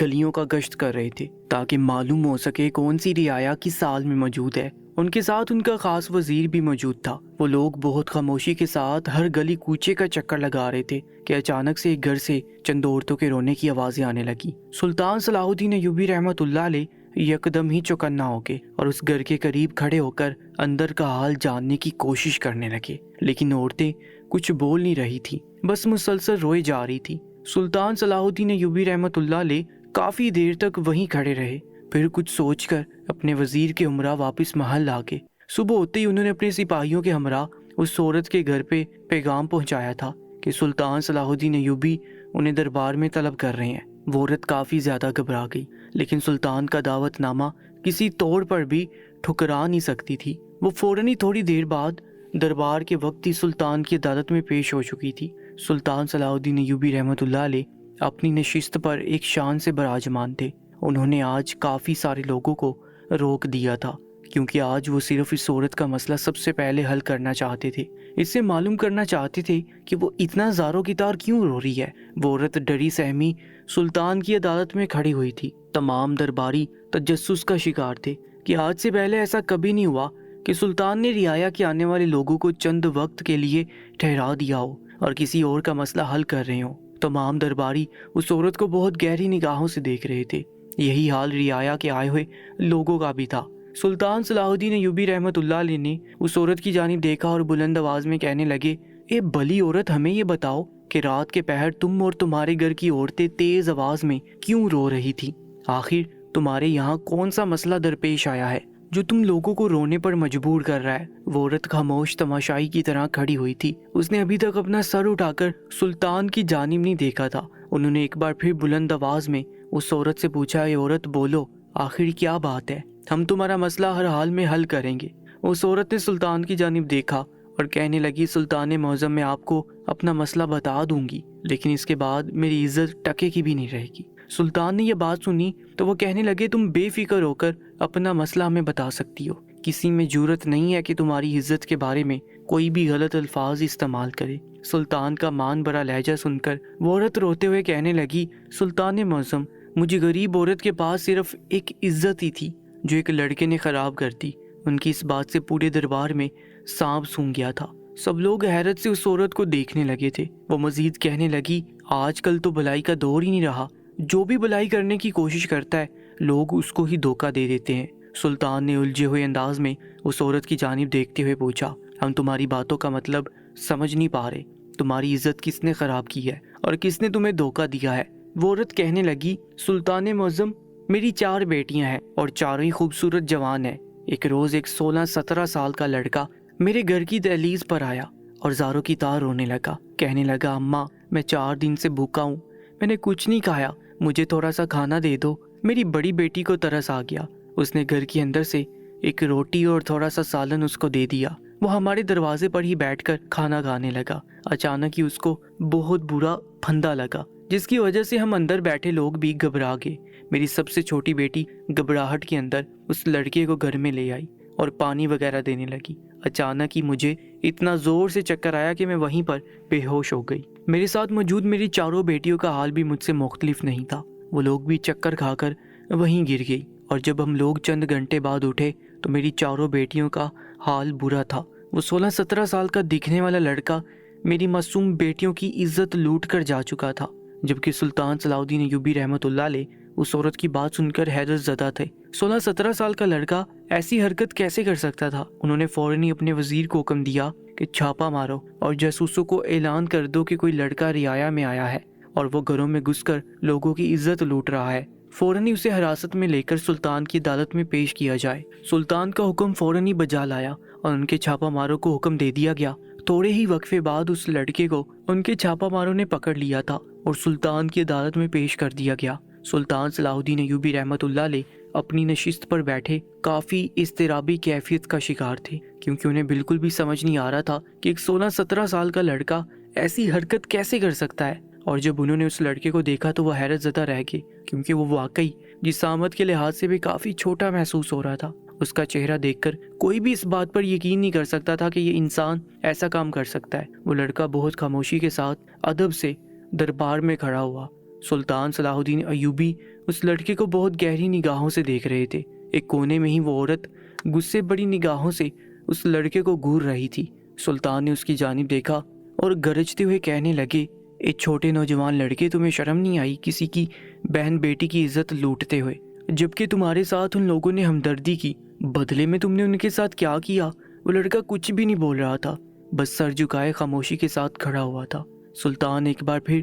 گلیوں کا گشت کر رہے تھے تاکہ معلوم ہو سکے کون سی رعایا کس حال میں موجود ہے۔ ان کے ساتھ ان کا خاص وزیر بھی موجود تھا۔ وہ لوگ بہت خاموشی کے ساتھ ہر گلی کوچے کا چکر لگا رہے تھے کہ اچانک سے ایک گھر سے چند عورتوں کے رونے کی آوازیں آنے لگی۔ سلطان صلاح الدین ایوبی رحمۃ اللہ علیہ یکدم ہی چوکنا ہو گئے اور اس گھر کے قریب کھڑے ہو کر اندر کا حال جاننے کی کوشش کرنے لگے، لیکن عورتیں کچھ بول نہیں رہی تھی، بس مسلسل روئے جا رہی تھی۔ سلطان صلاح الدین ایوبی رحمۃ اللہ علیہ کافی دیر تک وہیں کھڑے رہے، پھر کچھ سوچ کر اپنے وزیر کے ہمراہ واپس محل آ گئے۔ صبح ہوتے ہی انہوں نے اپنے سپاہیوں کے ہمراہ اس عورت کے گھر پہ پیغام پہنچایا تھا کہ سلطان صلاح الدین ایوبی انہیں دربار میں طلب کر رہے ہیں۔ وہ عورت کافی زیادہ گھبرا گئی، لیکن سلطان کا دعوت نامہ کسی طور پر بھی ٹھکرا نہیں سکتی تھی۔ وہ فوراً ہی تھوڑی دیر بعد دربار کے وقت ہی سلطان کی عدالت میں پیش ہو چکی تھی۔ سلطان صلاح الدین ایوبی رحمۃ اللہ علیہ اپنی نشست پر ایک شان سے براجمان تھے۔ انہوں نے آج کافی سارے لوگوں کو روک دیا تھا، کیونکہ آج وہ صرف اس عورت کا مسئلہ سب سے پہلے حل کرنا چاہتے تھے۔ اس سے معلوم کرنا چاہتے تھے کہ وہ اتنا زاروں کی طرح کیوں رو رہی ہے۔ وہ عورت ڈری سہمی سلطان کی عدالت میں کھڑی ہوئی تھی۔ تمام درباری تجسس کا شکار تھے کہ آج سے پہلے ایسا کبھی نہیں ہوا کہ سلطان نے رعایا کے آنے والے لوگوں کو چند وقت کے لیے ٹھہرا دیا ہو اور کسی اور کا مسئلہ حل کر رہے ہوں۔ تمام درباری اس عورت کو بہت گہری نگاہوں سے دیکھ رہے تھے۔ یہی حال رعایا کے آئے ہوئے لوگوں کا بھی تھا۔ سلطان صلاح الدین ایوبی رحمۃ اللہ علیہ نے اس عورت کی جانب دیکھا اور بلند آواز میں کہنے لگے، اے بلی عورت، ہمیں یہ بتاؤ کہ رات کے پہر تم اور تمہارے گھر کی عورتیں تیز آواز میں کیوں رو رہی تھی؟ آخر تمہارے یہاں کون سا مسئلہ درپیش آیا ہے جو تم لوگوں کو رونے پر مجبور کر رہا ہے؟ وہ عورت خاموش تماشائی کی طرح کھڑی ہوئی تھی۔ اس نے ابھی تک اپنا سر اٹھا کر سلطان کی جانب نہیں دیکھا تھا۔ انہوں نے ایک بار پھر بلند آواز میں اس عورت سے پوچھا، اے عورت بولو، آخر کیا بات ہے؟ ہم تمہارا مسئلہ ہر حال میں حل کریں گے۔ اس عورت نے سلطان کی جانب دیکھا اور کہنے لگی، سلطان معظم، میں آپ کو اپنا مسئلہ بتا دوں گی، لیکن اس کے بعد میری عزت ٹکے کی بھی نہیں رہے گی۔ سلطان نے یہ بات سنی تو وہ کہنے لگے، تم بے فکر ہو کر اپنا مسئلہ ہمیں بتا سکتی ہو، کسی میں جرأت نہیں ہے کہ تمہاری عزت کے بارے میں کوئی بھی غلط الفاظ استعمال کرے۔ سلطان کا مان بھرا لہجہ سن کر وہ عورت روتے ہوئے کہنے لگی، سلطان معظم، مجھے غریب عورت کے پاس صرف ایک عزت ہی تھی جو ایک لڑکے نے خراب کر دی۔ ان کی اس بات سے پورے دربار میں سانپ سونگ گیا تھا۔ سب لوگ حیرت سے اس عورت کو دیکھنے لگے تھے۔ وہ مزید کہنے لگی، آج کل تو بھلائی کا دور ہی نہیں رہا، جو بھی بھلائی کرنے کی کوشش کرتا ہے لوگ اس کو ہی دھوکہ دے دیتے ہیں۔ سلطان نے الجھے ہوئے انداز میں اس عورت کی جانب دیکھتے ہوئے پوچھا، ہم تمہاری باتوں کا مطلب سمجھ نہیں پا رہے، تمہاری عزت کس نے خراب کی ہے اور کس نے تمہیں دھوکہ دیا ہے؟ وہ عورت کہنے لگی، سلطان معظم، میری 4 بیٹیاں ہیں اور چاروں ہی خوبصورت جوان ہیں۔ ایک روز ایک 16-17 سال کا لڑکا میرے گھر کی دہلیز پر آیا اور زاروں کی طرح رونے لگا، کہنے لگا، اماں، میں 4 دن سے بھوکا ہوں، میں نے کچھ نہیں کھایا، مجھے تھوڑا سا کھانا دے دو۔ میری بڑی بیٹی کو ترس آ گیا، اس نے گھر کے اندر سے ایک روٹی اور تھوڑا سا سالن اس کو دے دیا۔ وہ ہمارے دروازے پر ہی بیٹھ کر کھانا کھانے لگا۔ اچانک ہی اس کو بہت برا پھندا لگا، جس کی وجہ سے ہم اندر بیٹھے لوگ بھی گھبرا گئے۔ میری سب سے چھوٹی بیٹی گھبراہٹ کے اندر اس لڑکے کو گھر میں لے آئی اور پانی وغیرہ دینے لگی۔ اچانک ہی مجھے اتنا زور سے چکر آیا کہ میں وہیں پر بے ہوش ہو گئی۔ میرے ساتھ موجود میری 4 بیٹیوں کا حال بھی مجھ سے مختلف نہیں تھا، وہ لوگ بھی چکر کھا کر وہیں گر گئی، اور جب ہم لوگ چند گھنٹے بعد اٹھے تو میری 4 بیٹیوں کا حال برا تھا۔ وہ 16-17 سال کا دکھنے والا لڑکا میری معصوم بیٹیوں کی عزت لوٹ کر جا چکا تھا، جبکہ سلطان صلاح الدین ایوبی رحمۃ اللہ علیہ اس عورت کی بات سن کر حیرت زدہ تھے۔ 16-17 سال کا لڑکا ایسی حرکت کیسے کر سکتا تھا؟ انہوں نے فوراً ہی اپنے وزیر کو حکم دیا کہ چھاپا مارو اور جاسوسوں کو اعلان کر دو کہ کوئی لڑکا رعایا میں آیا ہے اور وہ گھروں میں گھس کر لوگوں کی عزت لوٹ رہا ہے۔ فوراً ہی اسے حراست میں لے کر سلطان کی عدالت میں پیش کیا جائے۔ سلطان کا حکم فوراً ہی بجا لایا اور ان کے چھاپا ماروں کو حکم دے دیا گیا۔ تھوڑے ہی وقفے بعد اس لڑکے کو ان کے چھاپا ماروں نے پکڑ لیا تھا اور سلطان کی عدالت میں پیش کر دیا گیا۔ سلطان صلاح الدین ایوبی رحمۃ اللہ علیہ اپنی نشست پر بیٹھے کافی اضطرابی کیفیت کا شکار تھے، کیونکہ انہیں بالکل بھی سمجھ نہیں آ رہا تھا کہ ایک 16-17 سال کا لڑکا ایسی حرکت کیسے کر سکتا ہے۔ اور جب انہوں نے اس لڑکے کو دیکھا تو وہ حیرت زدہ رہ گئے، کیونکہ وہ واقعی جسامت کے لحاظ سے بھی کافی چھوٹا محسوس ہو رہا تھا۔ اس کا چہرہ دیکھ کر کوئی بھی اس بات پر یقین نہیں کر سکتا تھا کہ یہ انسان ایسا کام کر سکتا ہے۔ وہ لڑکا بہت خاموشی کے ساتھ ادب سے دربار میں کھڑا ہوا۔ سلطان صلاح الدین ایوبی اس لڑکے کو بہت گہری نگاہوں سے دیکھ رہے تھے۔ ایک کونے میں ہی وہ عورت غصے بڑی نگاہوں سے اس لڑکے کو گھور رہی تھی۔ سلطان نے اس کی جانب دیکھا اور گرجتے ہوئے کہنے لگے، اے چھوٹے نوجوان لڑکے، تمہیں شرم نہیں آئی کسی کی بہن بیٹی کی عزت لوٹتے ہوئے، جبکہ تمہارے ساتھ ان لوگوں نے ہمدردی کی، بدلے میں تم نے ان کے ساتھ کیا کیا؟ وہ لڑکا کچھ بھی نہیں بول رہا تھا، بس سر جھکائے خاموشی کے ساتھ کھڑا ہوا تھا۔ سلطان ایک بار پھر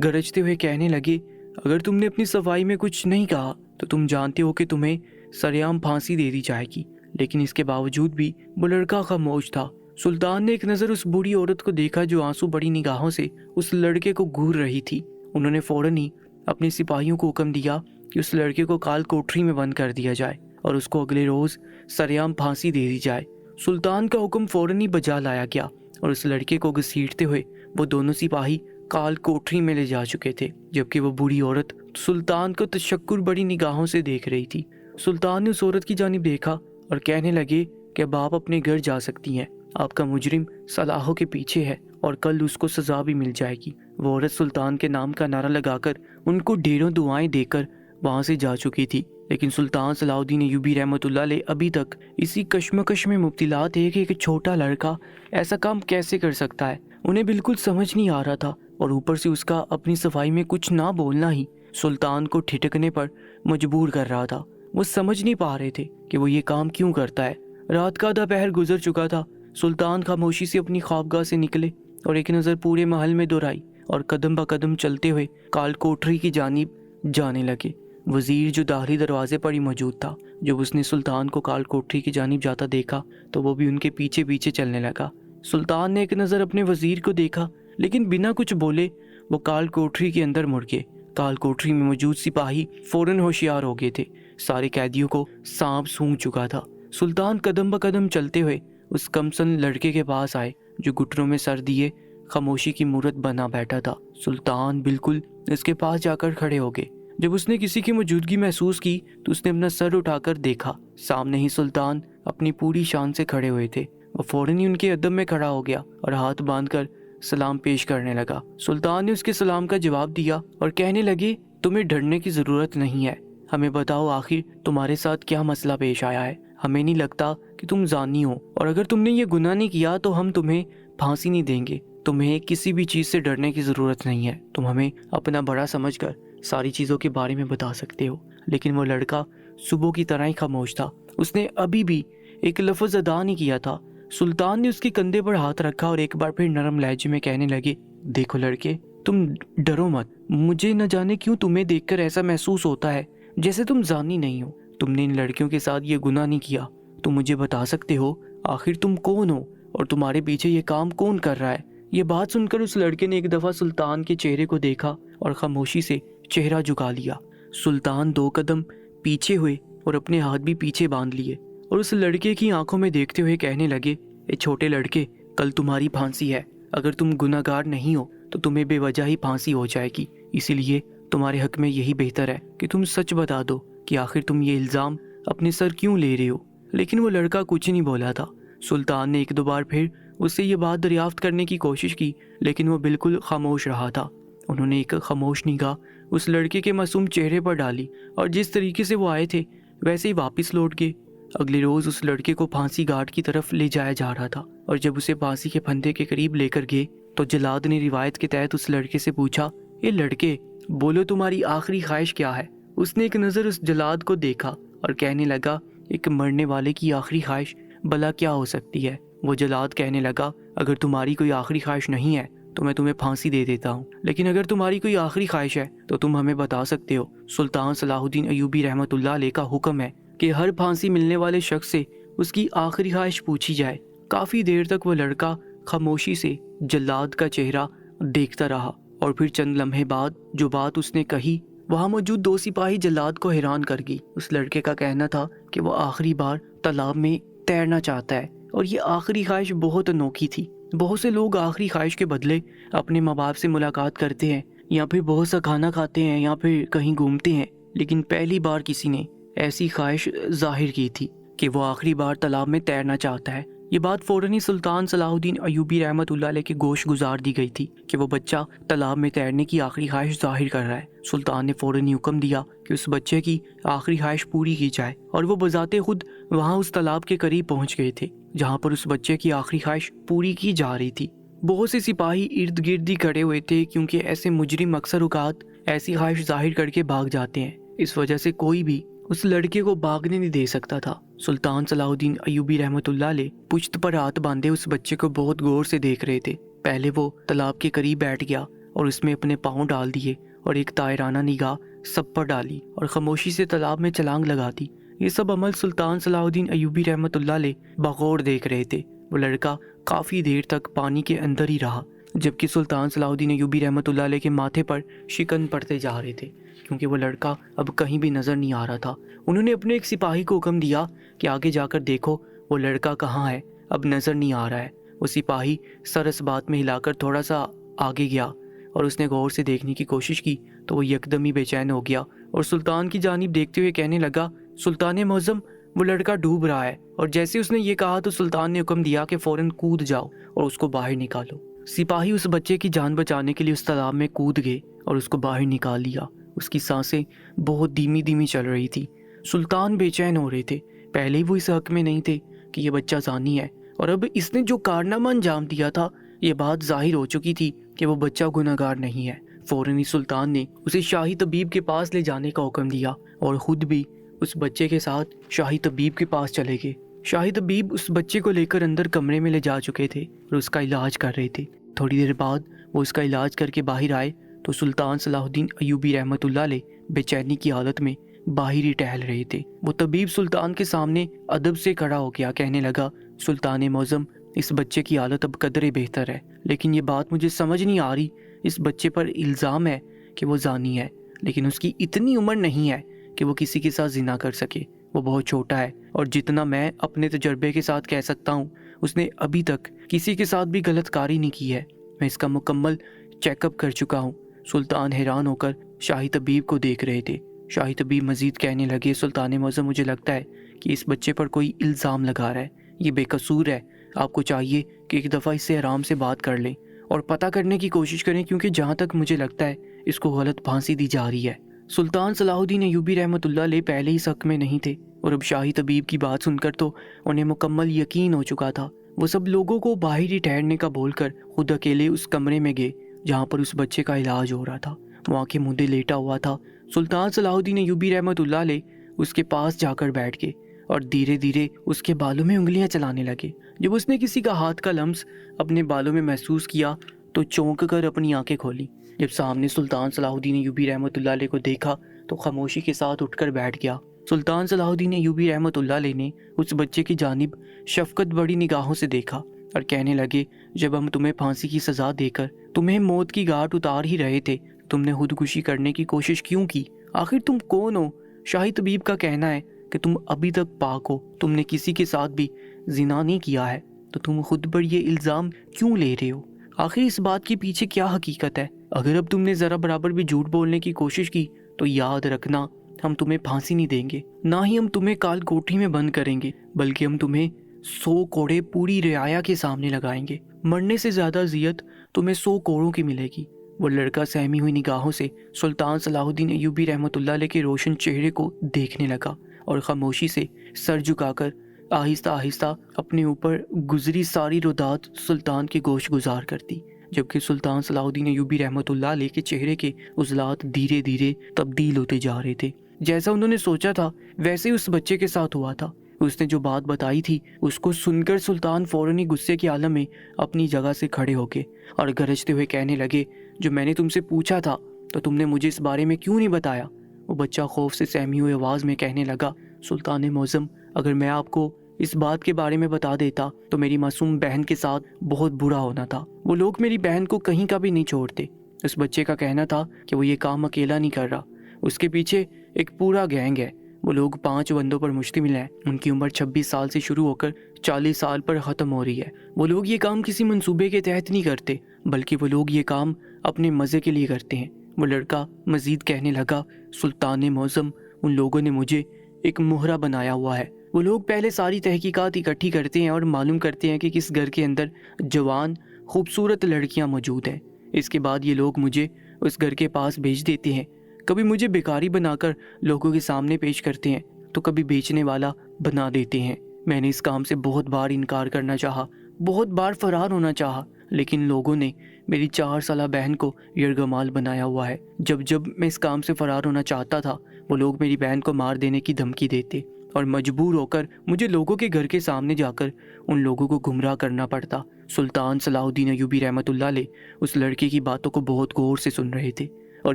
گرجتے ہوئے کہنے لگے، اگر تم نے اپنی صفائی میں کچھ نہیں کہا تو تم جانتے ہو کہ تمہیں سریعام پھانسی دے دی جائے گی۔ لیکن اس کے باوجود بھی وہ لڑکا خاموش تھا۔ سلطان نے ایک نظر اس بوڑھی عورت کو دیکھا جو آنسو بڑی نگاہوں سے اس لڑکے کو گھور رہی تھی۔ انہوں نے فوراً ہی اپنے سپاہیوں کو حکم دیا کہ اس لڑکے کو کال کوٹری میں بند کر دیا جائے اور اس کو اگلے روز سریعام پھانسی دے دی جائے۔ سلطان کا حکم فوراً ہی بجا لایا گیا اور اس لڑکے کو گھسیٹتے ہوئے وہ دونوں سپاہی کال کوٹری میں لے جا چکے تھے، جبکہ وہ بوڑھی عورت سلطان کو تشکر بڑی نگاہوں سے دیکھ رہی تھی۔ سلطان نے اس عورت کی جانب دیکھا اور کہنے لگے کہ اب آپ اپنے گھر جا سکتی ہیں، آپ کا مجرم سلاخوں کے پیچھے ہے اور کل اس کو سزا بھی مل جائے گی۔ وہ عورت سلطان کے نام کا نعرہ لگا کر ان کو ڈھیروں دعائیں دے کر وہاں سے جا چکی تھی، لیکن سلطان صلاح الدین ایوبی رحمۃ اللہ علیہ ابھی تک اسی کشمکش میں مبتلا تھے کہ ایک چھوٹا لڑکا ایسا کام کیسے کر سکتا ہے۔ انہیں بالکل سمجھ نہیں آ رہا تھا، اور اوپر سے اس کا اپنی صفائی میں کچھ نہ بولنا ہی سلطان کو ٹھٹکنے پر مجبور کر رہا تھا۔ وہ سمجھ نہیں پا رہے تھے کہ وہ یہ کام کیوں کرتا ہے۔ رات کا آدھا پہر گزر چکا تھا۔ سلطان خاموشی سے اپنی خوابگاہ سے نکلے اور ایک نظر پورے محل میں دہرائی اور قدم با قدم چلتے ہوئے کال کوٹری کی جانب جانے لگے۔ وزیر جو داخلی دروازے پر ہی موجود تھا، جب اس نے سلطان کو کال کوٹری کی جانب جاتا دیکھا تو وہ بھی ان کے پیچھے پیچھے چلنے لگا۔ سلطان نے ایک نظر اپنے وزیر کو دیکھا، لیکن بنا کچھ بولے وہ کال کوٹری کے اندر مڑ گئے۔ کال کوٹری میں موجود سپاہی فوراً ہوشیار ہو گئے تھے۔ سارے قیدیوں کو سانپ سونگھ چکا تھا۔ سلطان قدم با قدم چلتے ہوئے اس کمسن لڑکے کے پاس آئے جو گھٹنوں میں سر دیے خاموشی کی مورت بنا بیٹھا تھا۔ سلطان بالکل اس کے پاس جا کر کھڑے ہو گئے۔ جب اس نے کسی کی موجودگی محسوس کی تو اس نے اپنا سر اٹھا کر دیکھا، سامنے ہی سلطان اپنی پوری شان سے کھڑے ہوئے تھے۔ وہ فوراً ہی ان کے ادب میں کھڑا ہو گیا اور ہاتھ باندھ کر سلام پیش کرنے لگا۔ سلطان نے اس کے سلام کا جواب دیا اور کہنے لگے، تمہیں ڈرنے کی ضرورت نہیں ہے، ہمیں بتاؤ آخر تمہارے ساتھ کیا مسئلہ پیش آیا ہے۔ ہمیں نہیں لگتا کہ تم زانی ہو، اور اگر تم نے یہ گناہ نہیں کیا تو ہم تمہیں پھانسی نہیں دیں گے۔ تمہیں کسی بھی چیز سے ڈرنے کی ضرورت نہیں ہے، تم ہمیں اپنا بڑا سمجھ کر ساری چیزوں کے بارے میں بتا سکتے ہو۔ لیکن وہ لڑکا صبح کی طرح ہی خاموش تھا، اس نے ابھی بھی ایک لفظ ادا نہیں کیا تھا۔ سلطان نے اس کے کندھے پر ہاتھ رکھا اور ایک بار پھر نرم لہجے میں کہنے لگے، دیکھو لڑکے، تم ڈرو مت، مجھے نہ جانے کیوں تمہیں دیکھ کر ایسا محسوس ہوتا ہے جیسے تم زانی نہیں ہو۔ تم نے ان لڑکیوں کے ساتھ یہ گناہ نہیں کیا۔ تم مجھے بتا سکتے ہو آخر تم کون ہو اور تمہارے پیچھے یہ کام کون کر رہا ہے؟ یہ بات سن کر اس لڑکے نے ایک دفعہ سلطان کے چہرے کو دیکھا اور خاموشی سے چہرہ جھکا لیا۔ سلطان 2 قدم پیچھے ہوئے اور اپنے ہاتھ بھی پیچھے باندھ لیے اور اس لڑکے کی آنکھوں میں دیکھتے ہوئے کہنے لگے، اے چھوٹے لڑکے، کل تمہاری پھانسی ہے۔ اگر تم گناہ گار نہیں ہو تو تمہیں بے وجہ ہی پھانسی ہو جائے گی، اسی لیے تمہارے حق میں یہی بہتر ہے کہ تم سچ بتا دو کہ آخر تم یہ الزام اپنے سر کیوں لے رہے ہو۔ لیکن وہ لڑکا کچھ نہیں بولا تھا۔ سلطان نے 1-2 بار پھر اس سے یہ بات دریافت کرنے کی کوشش کی، لیکن وہ بالکل خاموش رہا تھا۔ انہوں نے ایک خاموش نگاہ اس لڑکے کے معصوم چہرے پر ڈالی اور جس طریقے سے وہ آئے تھے ویسے ہی واپس لوٹ گئے۔ اگلے روز اس لڑکے کو پھانسی گھاٹ کی طرف لے جایا جا رہا تھا، اور جب اسے پھانسی کے پھندے کے قریب لے کر گئے تو جلاد نے روایت کے تحت اس لڑکے سے پوچھا، اے لڑکے، بولو تمہاری آخری خواہش کیا ہے؟ اس نے ایک نظر اس جلاد کو دیکھا اور کہنے لگا، ایک مرنے والے کی آخری خواہش بھلا کیا ہو سکتی ہے؟ وہ جلاد کہنے لگا، اگر تمہاری کوئی آخری خواہش نہیں ہے تو میں تمہیں پھانسی دے دیتا ہوں، لیکن اگر تمہاری کوئی آخری خواہش ہے تو تم ہمیں بتا سکتے ہو۔ سلطان صلاح الدین ایوبی رحمۃ اللہ علیہ کا حکم ہے کہ ہر پھانسی ملنے والے شخص سے اس کی آخری خواہش پوچھی جائے۔ کافی دیر تک وہ لڑکا خاموشی سے جلاد کا چہرہ دیکھتا رہا، اور پھر چند لمحے بعد جو بات اس نے کہی وہاں موجود 2 سپاہی جلاد کو حیران کر گئی۔ اس لڑکے کا کہنا تھا کہ وہ آخری بار تالاب میں تیرنا چاہتا ہے، اور یہ آخری خواہش بہت انوکھی تھی۔ بہت سے لوگ آخری خواہش کے بدلے اپنے ماں باپ سے ملاقات کرتے ہیں، یا پھر بہت سا کھانا کھاتے ہیں، یا پھر کہیں گھومتے ہیں، لیکن پہلی بار کسی نے ایسی خواہش ظاہر کی تھی کہ وہ آخری بار تالاب میں تیرنا چاہتا ہے۔ یہ بات فوراً ہی سلطان صلاح الدین ایوبی رحمۃ اللہ علیہ کے گوش گزار دی گئی تھی کہ وہ بچہ تالاب میں تیرنے کی آخری خواہش ظاہر کر رہا ہے۔ سلطان نے فوراً ہی حکم دیا کہ اس بچے کی آخری خواہش پوری کی جائے، اور وہ بذات خود وہاں اس تالاب کے قریب پہنچ گئے تھے جہاں پر اس بچے کی آخری خواہش پوری کی جا رہی تھی۔ بہت سے سپاہی ارد گرد ہی کھڑے ہوئے تھے، کیونکہ ایسے مجرم اکثر اوقات ایسی خواہش ظاہر کر کے بھاگ جاتے ہیں، اس وجہ سے کوئی بھی اس لڑکے کو بھاگنے نہیں دے سکتا تھا۔ سلطان صلاح الدین ایوبی رحمۃ اللہ علیہ پشت پر ہاتھ باندھے اس بچے کو بہت غور سے دیکھ رہے تھے۔ پہلے وہ تالاب کے قریب بیٹھ گیا اور اس میں اپنے پاؤں ڈال دیے اور ایک طائرانہ نگاہ سب پر ڈالی اور خاموشی سے تالاب میں چھلانگ لگا دی۔ یہ سب عمل سلطان صلاح الدین ایوبی رحمۃ اللہ علیہ بغور دیکھ رہے تھے۔ وہ لڑکا کافی دیر تک پانی کے اندر ہی رہا، جبکہ سلطان صلاح الدین ایوبی رحمۃ اللہ علیہ کے ماتھے پر شکن پڑتے جا رہے تھے، کیونکہ وہ لڑکا اب کہیں بھی نظر نہیں آ رہا تھا۔ انہوں نے اپنے ایک سپاہی کو حکم دیا کہ آگے جا کر دیکھو وہ لڑکا کہاں ہے، اب نظر نہیں آ رہا ہے۔ وہ سپاہی سر اس بات میں ہلا کر تھوڑا سا آگے گیا اور اس نے غور سے دیکھنے کی کوشش کی تو وہ یکدم ہی بے چین ہو گیا اور سلطان کی جانب دیکھتے ہوئے کہنے لگا، سلطان معظم، وہ لڑکا ڈوب رہا ہے۔ اور جیسے اس نے یہ کہا تو سلطان نے حکم دیا کہ فوراً کود جاؤ اور اس کو باہر نکالو۔ سپاہی اس بچے کی جان بچانے کے لیے اس تالاب میں کود گئے اور اس کو باہر نکال لیا۔ اس کی سانسیں بہت دھیمی دھیمی چل رہی تھی۔ سلطان بے چین ہو رہے تھے۔ پہلے ہی وہ اس حق میں نہیں تھے کہ یہ بچہ زانی ہے، اور اب اس نے جو کارنامہ انجام دیا تھا یہ بات ظاہر ہو چکی تھی کہ وہ بچہ گناہگار نہیں ہے۔ فوراً ہی سلطان نے اسے شاہی طبیب کے پاس لے جانے کا حکم دیا اور خود بھی اس بچے کے ساتھ شاہی طبیب کے پاس چلے گئے۔ شاہی طبیب اس بچے کو لے کر اندر کمرے میں لے جا چکے تھے اور اس کا علاج کر رہے تھے۔ تھوڑی دیر بعد وہ اس کا علاج کر کے باہر آئے تو سلطان صلاح الدین ایوبی رحمۃ اللہ علیہ بے چینی کی حالت میں باہر ہی ٹہل رہے تھے۔ وہ طبیب سلطان کے سامنے ادب سے کھڑا ہو گیا، کہنے لگا، سلطان معظم، اس بچے کی حالت اب قدرے بہتر ہے، لیکن یہ بات مجھے سمجھ نہیں آ رہی۔ اس بچے پر الزام ہے کہ وہ زانی ہے، لیکن اس کی اتنی عمر نہیں ہے کہ وہ کسی کے ساتھ زنا کر سکے۔ وہ بہت چھوٹا ہے، اور جتنا میں اپنے تجربے کے ساتھ کہہ سکتا ہوں اس نے ابھی تک کسی کے ساتھ بھی غلط کاری نہیں کی ہے۔ میں اس کا مکمل چیک اپ کر چکا ہوں۔ سلطان حیران ہو کر شاہی طبیب کو دیکھ رہے تھے۔ شاہی طبیب مزید کہنے لگے، سلطان معظم، مجھے لگتا ہے کہ اس بچے پر کوئی الزام لگا رہا ہے، یہ بے قصور ہے۔ آپ کو چاہیے کہ ایک دفعہ اس سے آرام سے بات کر لیں اور پتہ کرنے کی کوشش کریں، کیونکہ جہاں تک مجھے لگتا ہے اس کو غلط پھانسی دی جا رہی ہے۔ سلطان صلاح الدین ایوبی رحمۃ اللہ علیہ پہلے ہی حق میں نہیں تھے، اور اب شاہی طبیب کی بات سن کر تو انہیں مکمل یقین ہو چکا تھا۔ وہ سب لوگوں کو باہر ہی ٹھہرنے کا بول کر خود اکیلے اس کمرے میں گئے جہاں پر اس بچے کا علاج ہو رہا تھا۔ وہ آنکھیں مودے لیٹا ہوا تھا۔ سلطان صلاح الدین ایوبی رحمۃ اللہ علیہ اس کے پاس جا کر بیٹھ گئے اور دھیرے دھیرے اس کے بالوں میں انگلیاں چلانے لگے۔ جب اس نے کسی کا ہاتھ کا لمس اپنے بالوں میں محسوس کیا تو چونک کر اپنی آنکھیں کھولی۔ جب سامنے سلطان صلاح الدین ایوبی رحمۃ اللہ علیہ کو دیکھا تو خاموشی کے ساتھ اٹھ کر بیٹھ گیا۔ سلطان صلاح الدین ایوبی رحمۃ اللہ علیہ نے اس بچے کی جانب شفقت بڑی نگاہوں سے دیکھا اور کہنے لگے، جب ہم تمہیں پھانسی کی سزا دے کر تمہیں موت کی گھاٹ اتار ہی رہے تھے، تم نے خودکشی کرنے کی کوشش کیوں کی؟ آخر تم کون ہو؟ شاہی طبیب کا کہنا ہے کہ تم ابھی تک پاک ہو، تم نے کسی کے ساتھ بھی زنا نہیں کیا ہے، تو تم خود پر یہ الزام کیوں لے رہے ہو؟ آخر اس بات کے پیچھے کیا حقیقت ہے؟ اگر اب تم نے ذرا برابر بھی جھوٹ بولنے کی کوشش کی تو یاد رکھنا، ہم تمہیں پھانسی نہیں دیں گے، نہ ہی ہم تمہیں کال کوٹھی میں بند کریں گے، بلکہ ہم تمہیں 100 کوڑے پوری رعایا کے سامنے لگائیں گے۔ مرنے سے زیادہ اذیت تمہیں 100 کوڑوں کی ملے گی۔ وہ لڑکا سہمی ہوئی نگاہوں سے سلطان صلاح الدین ایوبی رحمۃ اللہ علیہ کے روشن چہرے کو دیکھنے لگا اور خاموشی سے سر جھکا کر آہستہ آہستہ اپنے اوپر گزری ساری رودات سلطان کے گوش گزار کرتی، جبکہ سلطان صلاح الدین ایوبی رحمۃ اللہ علیہ کے چہرے کے عضلات دھیرے دھیرے تبدیل ہوتے جا رہے تھے۔ جیسا انہوں نے سوچا تھا ویسے اس بچے کے ساتھ ہوا تھا۔ اس نے جو بات بتائی تھی اس کو سن کر سلطان فوراً ہی غصے کے عالم میں اپنی جگہ سے کھڑے ہو گئے اور گرجتے ہوئے کہنے لگے، جو میں نے تم سے پوچھا تھا تو تم نے مجھے اس بارے میں کیوں نہیں بتایا؟ وہ بچہ خوف سے سہمی ہوئی آواز میں کہنے لگا، سلطان معظم، اگر میں آپ کو اس بات کے بارے میں بتا دیتا تو میری معصوم بہن کے ساتھ بہت برا ہونا تھا۔ وہ لوگ میری بہن کو کہیں کا بھی نہیں چھوڑتے۔ اس بچے کا کہنا تھا کہ وہ یہ کام اکیلا نہیں کر رہا، اس کے پیچھے ایک پورا گینگ ہے۔ وہ لوگ 5 بندوں پر مشتمل ہیں، ان کی عمر 26 سال سے شروع ہو کر 40 سال پر ختم ہو رہی ہے۔ وہ لوگ یہ کام کسی منصوبے کے تحت نہیں کرتے، بلکہ وہ لوگ یہ کام اپنے مزے کے لیے کرتے ہیں۔ وہ لڑکا مزید کہنے لگا، سلطان معظم، ان لوگوں نے مجھے ایک مہرہ بنایا ہوا ہے۔ وہ لوگ پہلے ساری تحقیقات اکٹھی کرتے ہیں اور معلوم کرتے ہیں کہ کس گھر کے اندر جوان خوبصورت لڑکیاں موجود ہیں۔ اس کے بعد یہ لوگ مجھے اس گھر کے پاس بھیج دیتے ہیں۔ کبھی مجھے بیکاری بنا کر لوگوں کے سامنے پیش کرتے ہیں تو کبھی بیچنے والا بنا دیتے ہیں۔ میں نے اس کام سے بہت بار انکار کرنا چاہا، بہت بار فرار ہونا چاہا، لیکن لوگوں نے میری 4 سالہ بہن کو یرغمال بنایا ہوا ہے۔ جب میں اس کام سے فرار ہونا چاہتا تھا، وہ لوگ میری بہن کو مار دینے کی دھمکی دیتے اور مجبور ہو کر مجھے لوگوں کے گھر کے سامنے جا کر ان لوگوں کو گمراہ کرنا پڑتا۔ سلطان صلاح الدین ایوبی رحمۃ اللہ علیہ اس لڑکے کی باتوں کو بہت غور سے سن رہے تھے، اور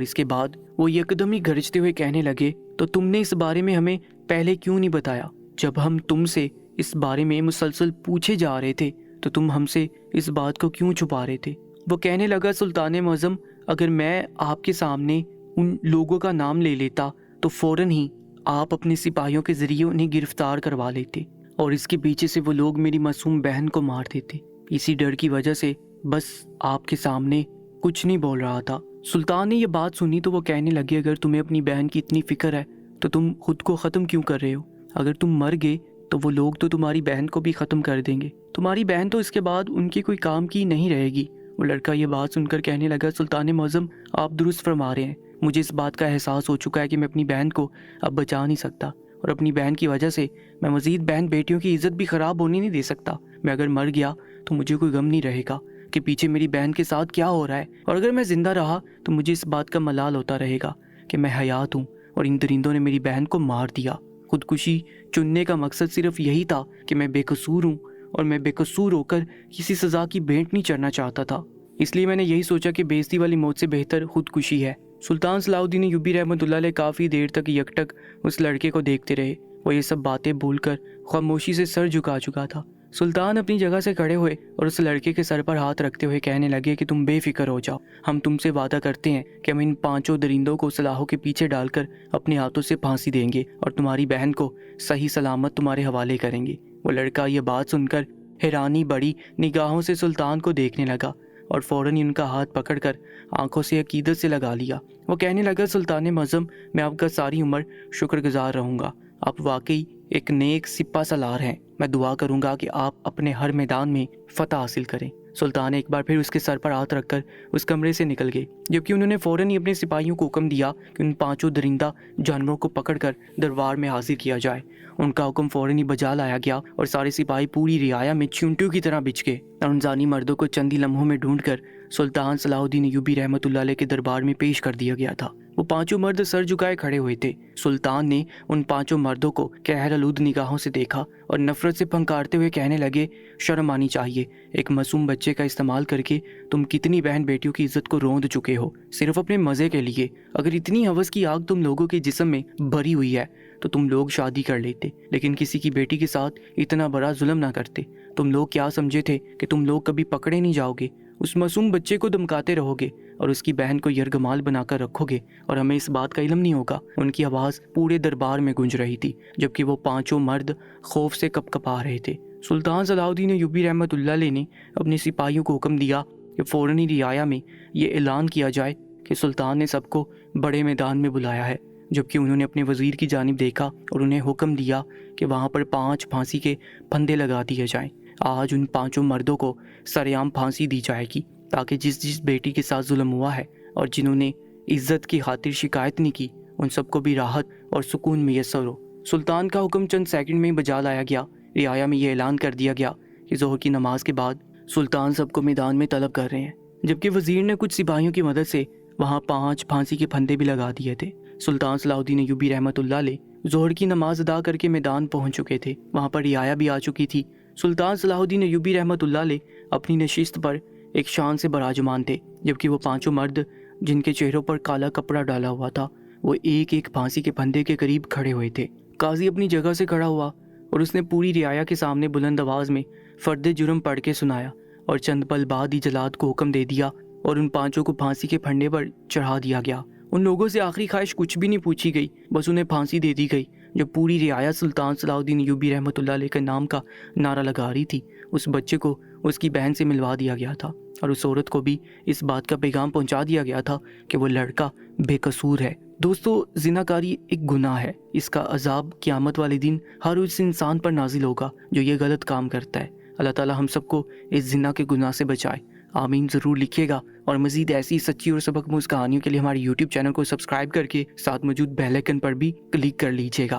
اس کے بعد وہ یکدم ہی گرجتے ہوئے کہنے لگے، تو تم نے اس بارے میں ہمیں پہلے کیوں نہیں بتایا؟ جب ہم تم سے اس بارے میں مسلسل پوچھے جا رہے تھے تو تم ہم سے اس بات کو کیوں چھپا رہے تھے؟ وہ کہنے لگا، سلطان معظم، اگر میں آپ کے سامنے ان لوگوں کا نام لے لیتا تو فوراً ہی آپ اپنے سپاہیوں کے ذریعے انہیں گرفتار کروا لیتے، اور اس کے پیچھے سے وہ لوگ میری معصوم بہن کو مار دیتے۔ اسی ڈر کی وجہ سے بس آپ کے سامنے کچھ نہیں بول رہا تھا۔ سلطان نے یہ بات سنی تو وہ کہنے لگے، اگر تمہیں اپنی بہن کی اتنی فکر ہے تو تم خود کو ختم کیوں کر رہے ہو؟ اگر تم مر گئے تو وہ لوگ تو تمہاری بہن کو بھی ختم کر دیں گے، تمہاری بہن تو اس کے بعد ان کی کوئی کام کی نہیں رہے گی۔ وہ لڑکا یہ بات سن کر کہنے لگا، سلطان معظم، آپ درست فرما رہے ہیں، مجھے اس بات کا احساس ہو چکا ہے کہ میں اپنی بہن کو اب بچا نہیں سکتا، اور اپنی بہن کی وجہ سے میں مزید بہن بیٹیوں کی عزت بھی خراب ہونے نہیں دے سکتا۔ میں اگر مر گیا تو مجھے کوئی غم نہیں رہے گا کہ پیچھے میری بہن کے ساتھ کیا ہو رہا ہے، اور اگر میں زندہ رہا تو مجھے اس بات کا ملال ہوتا رہے گا کہ میں حیات ہوں اور ان درندوں نے میری بہن کو مار دیا۔ خودکشی چننے کا مقصد صرف یہی تھا کہ میں بے قصور ہوں، اور میں بے قصور ہو کر کسی سزا کی بھینٹ نہیں چڑھنا چاہتا تھا، اس لیے میں نے یہی سوچا کہ بے عزتی والی موت سے بہتر خودکشی ہے۔ سلطان صلاح الدین ایوبی رحمۃ اللہ علیہ کافی دیر تک یکٹک اس لڑکے کو دیکھتے رہے۔ وہ یہ سب باتیں بھول کر خاموشی سے سر جھکا چکا تھا۔ سلطان اپنی جگہ سے کھڑے ہوئے اور اس لڑکے کے سر پر ہاتھ رکھتے ہوئے کہنے لگے کہ تم بے فکر ہو جاؤ، ہم تم سے وعدہ کرتے ہیں کہ ہم ان 5 درندوں کو سلاحوں کے پیچھے ڈال کر اپنے ہاتھوں سے پھانسی دیں گے اور تمہاری بہن کو صحیح سلامت تمہارے حوالے کریں گے۔ وہ لڑکا یہ بات سن کر حیرانی بڑی نگاہوں سے سلطان کو دیکھنے لگا اور فوراً ہی ان کا ہاتھ پکڑ کر آنکھوں سے عقیدت سے لگا لیا۔ وہ کہنے لگا، سلطان معظم، میں آپ کا ساری عمر شکر گزار رہوں گا، آپ واقعی ایک نیک سپہ سالار ہیں۔ میں دعا کروں گا کہ آپ اپنے ہر میدان میں فتح حاصل کریں۔ سلطان ایک بار پھر اس کے سر پر ہاتھ رکھ کر اس کمرے سے نکل گئے، جبکہ انہوں نے فوراً ہی اپنے سپاہیوں کو حکم دیا کہ ان 5 درندہ جانوروں کو پکڑ کر دربار میں حاضر کیا جائے۔ ان کا حکم فوراً ہی بجا لایا گیا اور سارے سپاہی پوری رعایا میں چونٹیوں کی طرح بچھ گئے اور ان زانی مردوں کو چند ہی لمحوں میں ڈھونڈ کر سلطان صلاح الدین ایوبی رحمۃ اللہ علیہ کے دربار میں پیش کر دیا گیا تھا۔ وہ 5 مرد سر جھکائے کھڑے ہوئے تھے۔ سلطان نے ان 5 مردوں کو قہر آلود نگاہوں سے دیکھا اور نفرت سے پھنکارتے ہوئے کہنے لگے، شرم آنی چاہیے، ایک معصوم بچے کا استعمال کر کے تم کتنی بہن بیٹیوں کی عزت کو روند چکے ہو، صرف اپنے مزے کے لیے۔ اگر اتنی ہوس کی آگ تم لوگوں کے جسم میں بھری ہوئی ہے تو تم لوگ شادی کر لیتے، لیکن کسی کی بیٹی کے ساتھ اتنا بڑا ظلم نہ کرتے۔ تم لوگ کیا سمجھے تھے کہ تم لوگ کبھی پکڑے نہیں جاؤ گے؟ اس معصوم بچے کو دھمکاتے رہو گے اور اس کی بہن کو یرغمال بنا کر رکھو گے اور ہمیں اس بات کا علم نہیں ہوگا۔ ان کی آواز پورے دربار میں گونج رہی تھی، جبکہ وہ 5 مرد خوف سے کپ کپا رہے تھے۔ سلطان صلاح الدین ایوبی رحمۃ اللہ علیہ نے اپنے سپاہیوں کو حکم دیا کہ فوراً ہی رعایا میں یہ اعلان کیا جائے کہ سلطان نے سب کو بڑے میدان میں بلایا ہے، جبکہ انہوں نے اپنے وزیر کی جانب دیکھا اور انہیں حکم دیا کہ وہاں پر 5 پھانسی کے پھندے لگا دیے جائیں۔ آج ان 5 مردوں کو سرعام پھانسی دی جائے گی، تاکہ جس بیٹی کے ساتھ ظلم ہوا ہے اور جنہوں نے عزت کی خاطر شکایت نہیں کی، ان سب کو بھی راحت اور سکون میسر ہو۔ سلطان کا حکم چند سیکنڈ میں ہی بجا لایا گیا۔ رعایا میں یہ اعلان کر دیا گیا کہ ظہر کی نماز کے بعد سلطان سب کو میدان میں طلب کر رہے ہیں، جبکہ وزیر نے کچھ سپاہیوں کی مدد سے وہاں 5 پھانسی کے پھندے بھی لگا دیے تھے۔ سلطان صلاح الدین ایوبی رحمۃ اللہ علیہ ظہر کی نماز ادا کر کے میدان پہنچ چکے تھے۔ وہاں پر رعایا بھی آ چکی تھی۔ سلطان صلاح الدین ایوبی رحمۃ اللہ علیہ اپنی نشست پر ایک شان سے براجمان تھے، جبکہ وہ پانچوں مرد جن کے چہروں پر کالا کپڑا ڈالا ہوا تھا وہ ایک ایک پھانسی کے پھندے کے قریب کھڑے ہوئے تھے۔ قاضی اپنی جگہ سے کھڑا ہوا اور اس نے پوری رعایا کے سامنے بلند آواز میں فرد جرم پڑھ کے سنایا اور چند پل بعد ہی جلاد کو حکم دے دیا اور ان پانچوں کو پھانسی کے پھندے پر چڑھا دیا گیا۔ ان لوگوں سے آخری خواہش کچھ بھی نہیں پوچھی گئی، بس انہیں پھانسی دے دی گئی۔ جب پوری رعایا سلطان صلاح الدین ایوبی رحمۃ اللہ علیہ کے نام کا نعرہ لگا رہی تھی، اس بچے کو اس کی بہن سے ملوا دیا گیا تھا اور اس عورت کو بھی اس بات کا پیغام پہنچا دیا گیا تھا کہ وہ لڑکا بے قصور ہے۔ دوستو، زناکاری ایک گناہ ہے، اس کا عذاب قیامت والے دن ہر اس انسان پر نازل ہوگا جو یہ غلط کام کرتا ہے۔ اللہ تعالی ہم سب کو اس زنا کے گناہ سے بچائے، آمین ضرور لکھیے گا، اور مزید ایسی سچی اور سبق آموز کہانیوں کے لیے ہمارے YouTube چینل کو سبسکرائب کر کے ساتھ موجود بیل آئیکن پر بھی کلک کر لیجیے گا۔